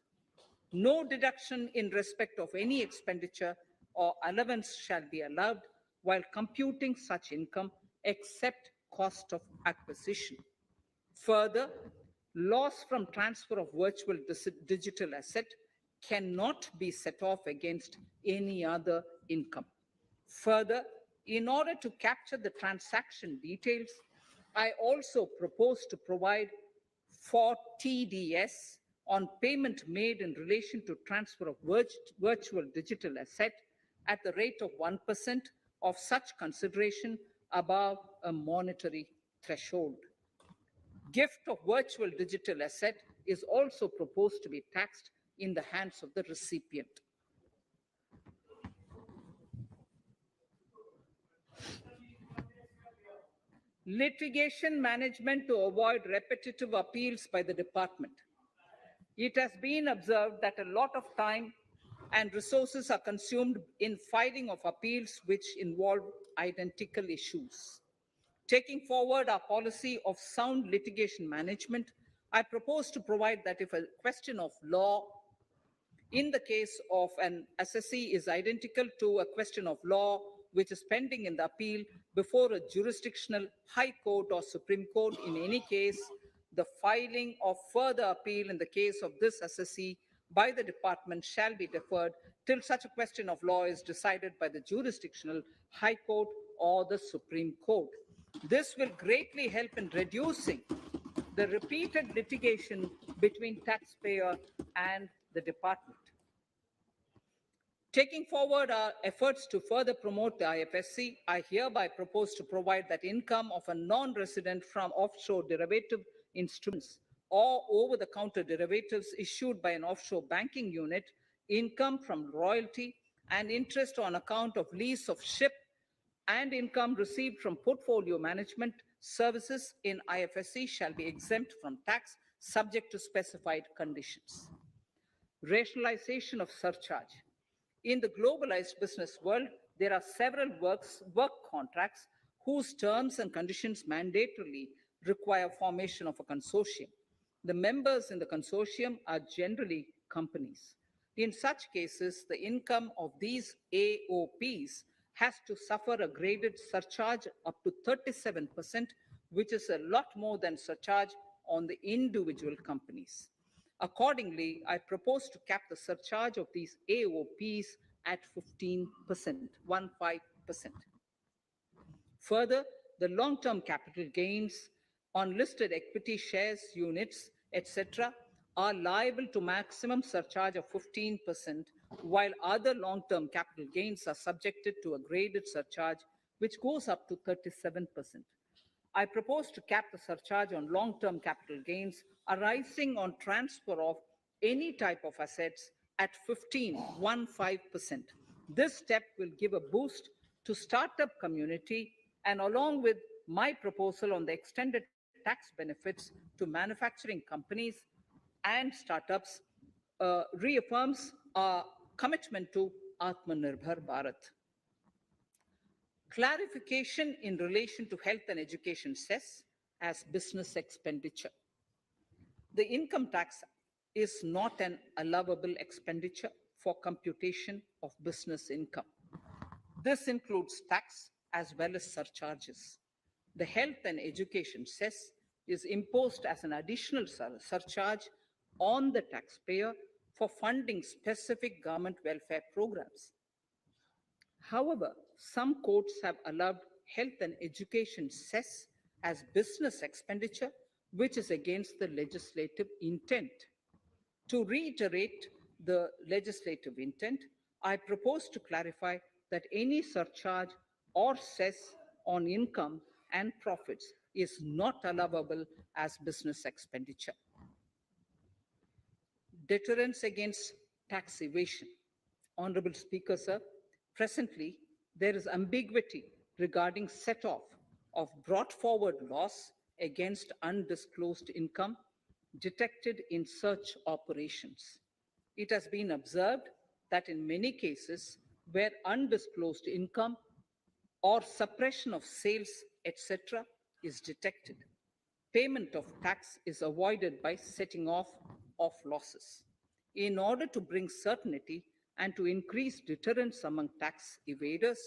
No deduction in respect of any expenditure or allowance shall be allowed while computing such income except cost of acquisition. Further, loss from transfer of virtual digital asset cannot be set off against any other income. Further, in order to capture the transaction details, I also propose to provide for TDS on payment made in relation to transfer of virtual digital asset at the rate of 1% of such consideration above a monetary threshold. Gift of virtual digital asset is also proposed to be taxed in the hands of the recipient. Litigation management to avoid repetitive appeals by the department. It has been observed that a lot of time and resources are consumed in filing of appeals which involve identical issues. Taking forward our policy of sound litigation management, I propose to provide that if a question of law in the case of an assessee is identical to a question of law which is pending in the appeal before a jurisdictional high court or Supreme Court. In any case, the filing of further appeal in the case of this assessee by the department shall be deferred till such a question of law is decided by the jurisdictional high court or the Supreme Court. This will greatly help in reducing the repeated litigation between taxpayer and the department. Taking forward our efforts to further promote the IFSC, I hereby propose to provide that income of a non-resident from offshore derivative instruments or over-the-counter derivatives issued by an offshore banking unit, income from royalty and interest on account of lease of ship, and income received from portfolio management services in IFSC shall be exempt from tax subject to specified conditions. Rationalization of surcharge. In the globalized business world, there are several work contracts whose terms and conditions mandatorily require formation of a consortium. The members in the consortium are generally companies. In such cases, the income of these AOPs has to suffer a graded surcharge up to 37%, which is a lot more than surcharge on the individual companies. Accordingly, I propose to cap the surcharge of these AOPs at 15%, 15%. Further, the long-term capital gains on listed equity shares, units, etc., are liable to maximum surcharge of 15%, while other long-term capital gains are subjected to a graded surcharge, which goes up to 37%. I propose to cap the surcharge on long-term capital gains arising on transfer of any type of assets at 15%. This step will give a boost to startup community, and along with my proposal on the extended tax benefits to manufacturing companies and startups, reaffirms our commitment to Atmanirbhar Bharat. Clarification in relation to health and education cess as business expenditure. The income tax is not an allowable expenditure for computation of business income. This includes tax as well as surcharges. The health and education cess is imposed as an additional surcharge on the taxpayer for funding specific government welfare programs. However, some courts have allowed health and education cess as business expenditure, which is against the legislative intent. To reiterate the legislative intent, I propose to clarify that any surcharge or cess on income and profits is not allowable as business expenditure. Deterrence against tax evasion. Honorable Speaker, sir, presently there is ambiguity regarding set-off of brought forward loss against undisclosed income detected in search operations. It has been observed that in many cases where undisclosed income or suppression of sales, etc., is detected, payment of tax is avoided by setting off of losses. In order to bring certainty and to increase deterrence among tax evaders,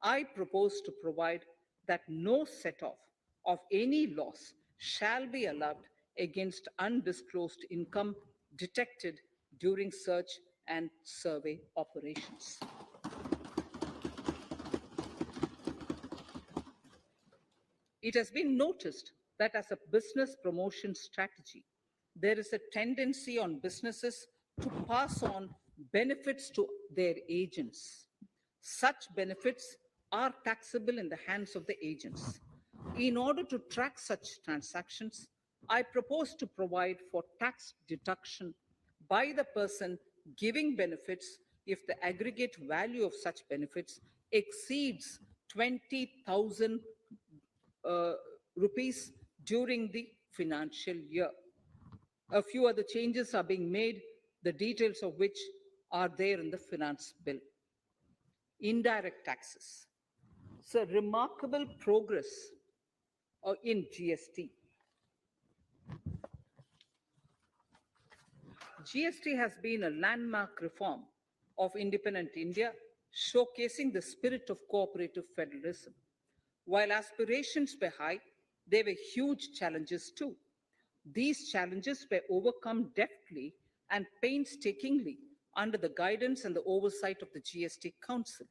I propose to provide that no set-off of any loss shall be allowed against undisclosed income detected during search and survey operations. It has been noticed that as a business promotion strategy, there is a tendency on businesses to pass on benefits to their agents. Such benefits are taxable in the hands of the agents. In order to track such transactions, I propose to provide for tax deduction by the person giving benefits if the aggregate value of such benefits exceeds 20,000 uh, rupees during the financial year. A few other changes are being made, the details of which are there in the finance bill. Indirect taxes. So, remarkable progress in GST. GST has been a landmark reform of independent India, showcasing the spirit of cooperative federalism. While aspirations were high, there were huge challenges too. These challenges were overcome deftly and painstakingly under the guidance and the oversight of the GST Council.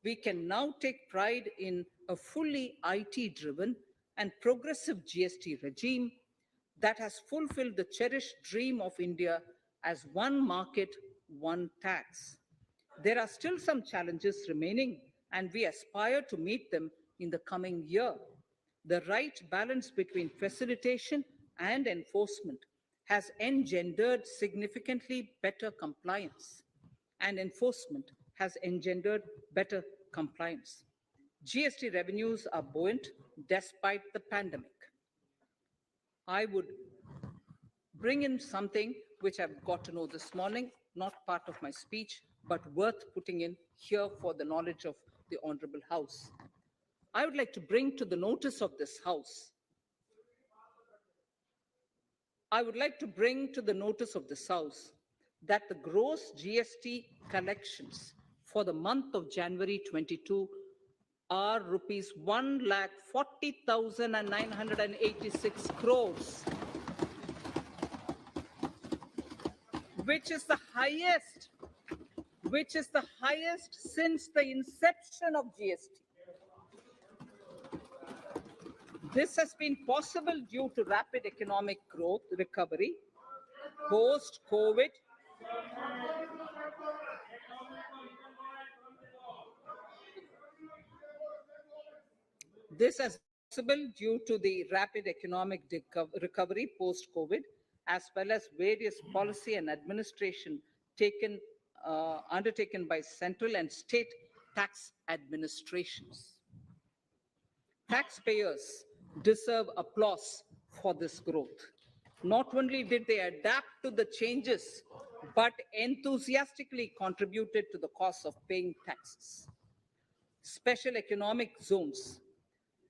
We can now take pride in a fully IT driven and progressive GST regime that has fulfilled the cherished dream of India as one market, one tax. There are still some challenges remaining, and we aspire to meet them in the coming year. The right balance between facilitation and enforcement has engendered significantly better compliance, and enforcement has engendered better compliance. GST revenues are buoyant despite the pandemic. I would bring in something which I've got to know this morning, not part of my speech, but worth putting in here for the knowledge of the Honorable House. I would like to bring to the notice of this House, I would like to bring to the notice of this House that the gross GST collections for the month of January 22 are rupees 1,40,986 crores, which is the highest, since the inception of GST. This has been possible due to rapid economic growth recovery post-COVID. This has been possible due to the rapid economic recovery post-COVID, as well as various policy and administration undertaken by central and state tax administrations. Taxpayers deserve applause for this growth. Not only did they adapt to the changes, but enthusiastically contributed to the cost of paying taxes. Special economic zones.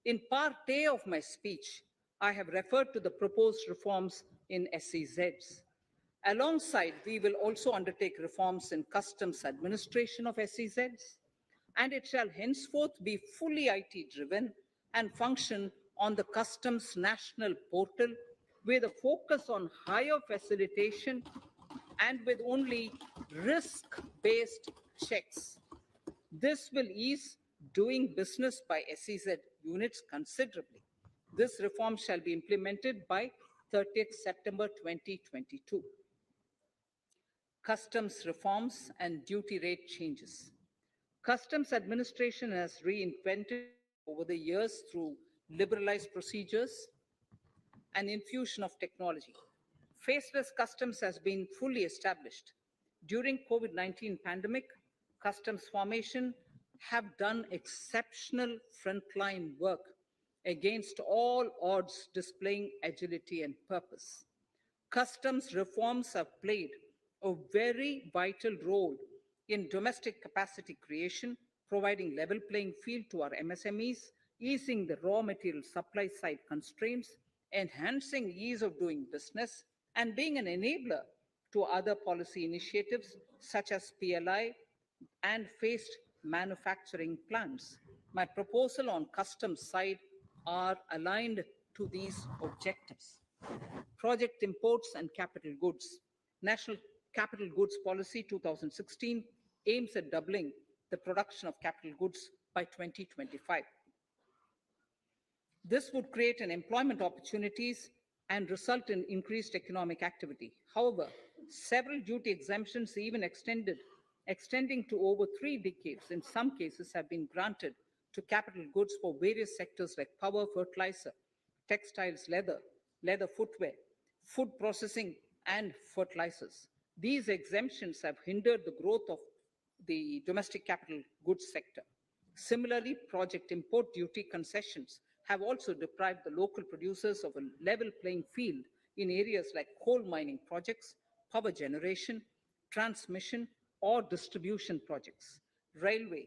In part A of my speech, I have referred to the proposed reforms in SEZs. Alongside, we will also undertake reforms in customs administration of SEZs, and it shall henceforth be fully IT driven and function on the customs national portal with a focus on higher facilitation and with only risk-based checks. This will ease doing business by SEZ units considerably. This reform shall be implemented by 30th September 2022. Customs reforms and duty rate changes. Customs administration has reinvented itself over the years through liberalized procedures and infusion of technology. Faceless customs has been fully established. During COVID-19 pandemic, customs formation have done exceptional frontline work against all odds, displaying agility and purpose. Customs reforms have played a very vital role in domestic capacity creation, providing level playing field to our MSMEs, easing the raw material supply side constraints, enhancing ease of doing business, and being an enabler to other policy initiatives such as PLI and phased manufacturing plants. My proposal on customs side are aligned to these objectives. Project imports and capital goods. National Capital Goods Policy 2016 aims at doubling the production of capital goods by 2025. This would create an employment opportunities and result in increased economic activity. However, several duty exemptions, extending to over 3 decades, in some cases have been granted to capital goods for various sectors like power, fertilizer, textiles, leather footwear, food processing, and fertilizers. These exemptions have hindered the growth of the domestic capital goods sector. Similarly, project import duty concessions have also deprived the local producers of a level playing field in areas like coal mining projects, power generation, transmission, or distribution projects, railway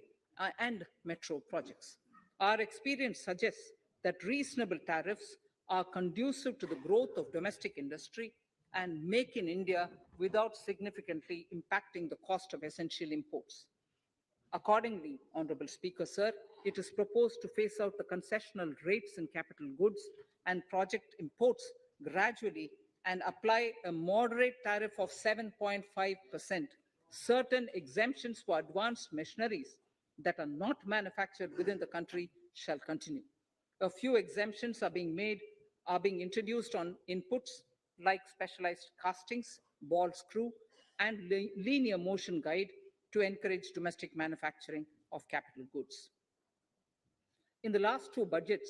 and metro projects. Our experience suggests that reasonable tariffs are conducive to the growth of domestic industry and make in India without significantly impacting the cost of essential imports. Accordingly, Honorable Speaker, sir, it is proposed to phase out the concessional rates in capital goods and project imports gradually and apply a moderate tariff of 7.5%. Certain exemptions for advanced machineries that are not manufactured within the country shall continue. A few exemptions are being introduced on inputs like specialized castings, ball screw, and linear motion guide to encourage domestic manufacturing of capital goods. In the last two budgets,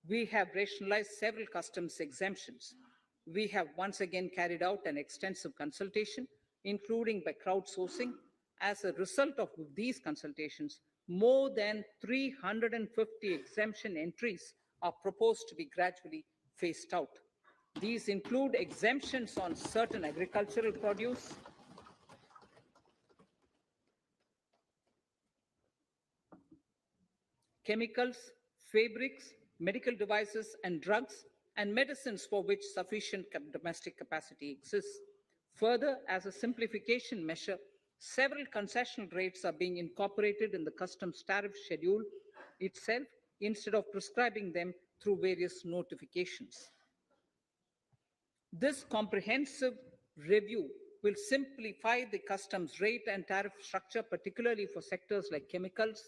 we have rationalized several customs exemptions. We have once again carried out an extensive consultation, including by crowdsourcing. As a result of these consultations, more than 350 exemption entries are proposed to be gradually phased out. These include exemptions on certain agricultural produce, chemicals, fabrics, medical devices, and drugs, and medicines for which sufficient domestic capacity exists. Further, as a simplification measure, several concessional rates are being incorporated in the customs tariff schedule itself instead of prescribing them through various notifications. This comprehensive review will simplify the customs rate and tariff structure, particularly for sectors like chemicals,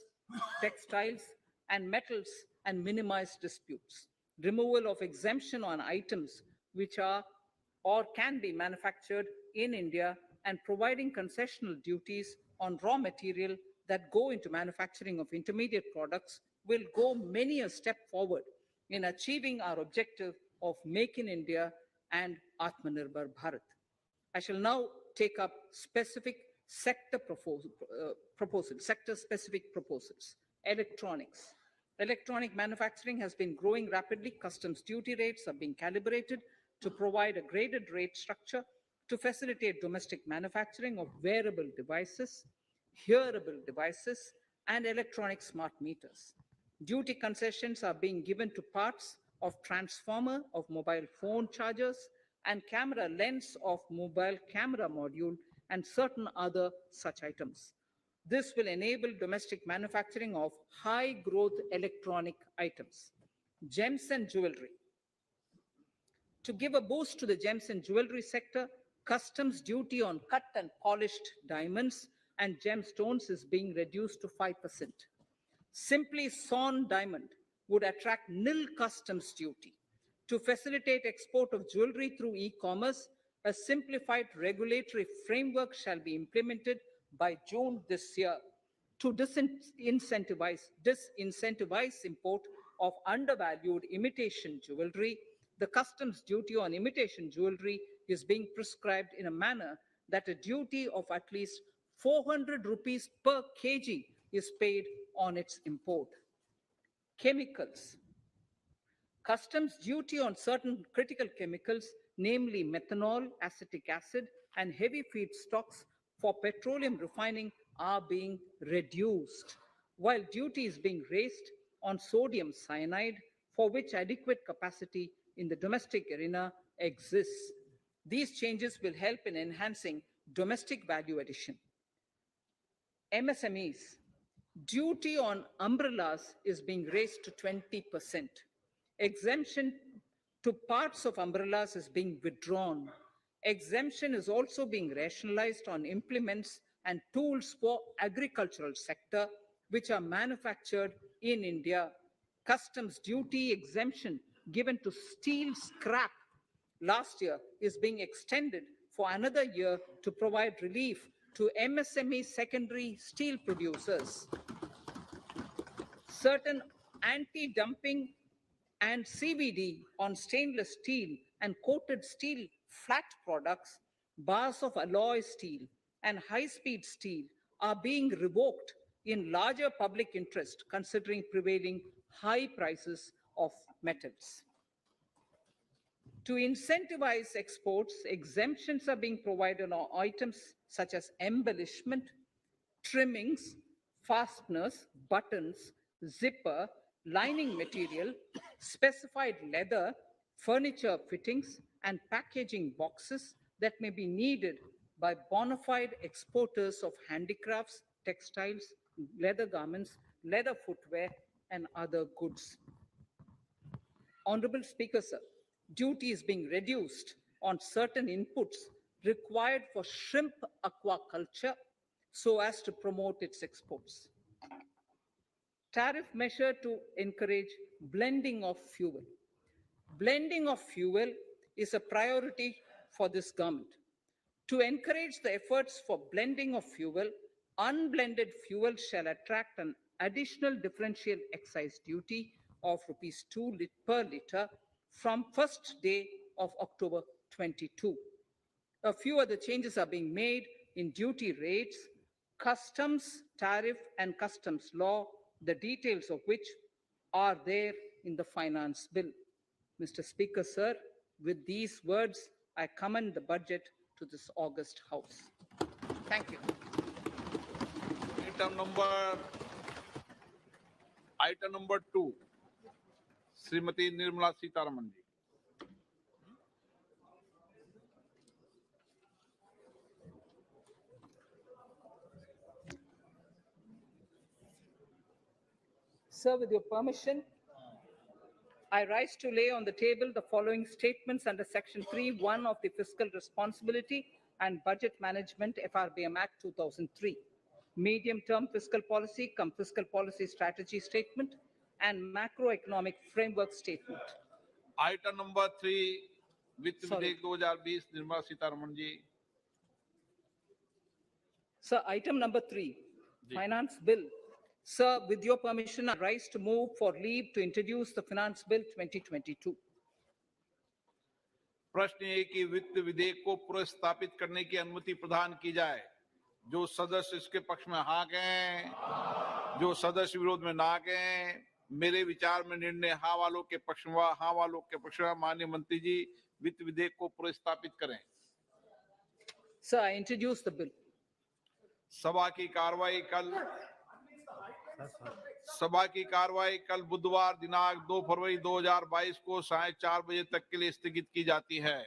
textiles, and metals, and minimize disputes. Removal of exemption on items which are or can be manufactured in India and providing concessional duties on raw material that go into manufacturing of intermediate products will go many a step forward in achieving our objective of Make in India and Atmanirbhar Bharat. I shall now take up specific sector-specific proposals. Electronics. Electronic manufacturing has been growing rapidly. Customs duty rates are being calibrated to provide a graded rate structure to facilitate domestic manufacturing of wearable devices, hearable devices, and electronic smart meters. Duty concessions are being given to parts of transformer of mobile phone chargers and camera lens of mobile camera module and certain other such items. This will enable domestic manufacturing of high growth electronic items. Gems and jewelry. To give a boost to the gems and jewelry sector, customs duty on cut and polished diamonds and gemstones is being reduced to 5%. Simply sawn diamond would attract nil customs duty. To facilitate export of jewelry through e-commerce, a simplified regulatory framework shall be implemented by June this year to disincentivize import of undervalued imitation jewelry. The customs duty on imitation jewelry is being prescribed in a manner that a duty of at least 400 rupees per kg is paid on its import. Chemicals. Customs duty on certain critical chemicals, namely methanol, acetic acid, and heavy feedstocks for petroleum refining are being reduced, while duty is being raised on sodium cyanide, for which adequate capacity in the domestic arena exists. These changes will help in enhancing domestic value addition. MSMEs. Duty on umbrellas is being raised to 20%. Exemption to parts of umbrellas is being withdrawn. Exemption is also being rationalized on implements and tools for agricultural sector which are manufactured in India. customs duty exemption given to steel scrap last year is being extended for another year to provide relief to MSME secondary steel producers. Certain anti-dumping and CVD on stainless steel and coated steel flat products, bars of alloy steel, and high-speed steel are being revoked in larger public interest considering prevailing high prices of metals. To incentivize exports, exemptions are being provided on items such as embellishment, trimmings, fasteners, buttons, zipper, lining material, specified leather, furniture fittings, and packaging boxes that may be needed by bona fide exporters of handicrafts, textiles, leather garments, leather footwear, and other goods. Honorable Speaker, sir, duty is being reduced on certain inputs required for shrimp aquaculture so as to promote its exports. Tariff measure to encourage blending of fuel. Blending of fuel is a priority for this government. To encourage the efforts for blending of fuel, unblended fuel shall attract an additional differential excise duty of rupees 2 per litre from first day of October 22. A few other changes are being made in duty rates, customs tariff and customs law, the details of which are there in the finance bill. Mr. Speaker, sir, with these words, I commend the budget to this august House. Thank you. Item number 2, Srimati Nirmala Sitharaman ji. Sir, with your permission, I rise to lay on the table the following statements under Section 3(1) of the Fiscal Responsibility and Budget Management FRBM Act 2003. Medium-term fiscal policy cum fiscal policy strategy statement and macroeconomic framework statement. Item number 3, Vitt Sorry. Videk 2020, Nirmala Sitharaman ji. Sir, item number 3, Finance Bill. Sir, with your permission, I rise to move for leave to introduce the Finance Bill 2022. प्रश्न ये कि वित्त विधेयक को पुनर्स्थापित करने की अनुमति प्रदान की जाए। जो सदस्य इसके पक्ष में हाँ कहें, जो सदस्य विरोध में ना कहें। मेरे विचार में निर्णय हाँ वालों के पक्ष में, हाँ वालों के पक्ष में। माननीय मंत्री जी, वित्त विधेयक को पुनर्स्थापित करें। Sir, I introduce the bill. सभा की कार्रवाई कल बुधवार दिनांक 2 फरवरी 2022 को 4:30 बजे तक के लिए स्थगित की जाती है।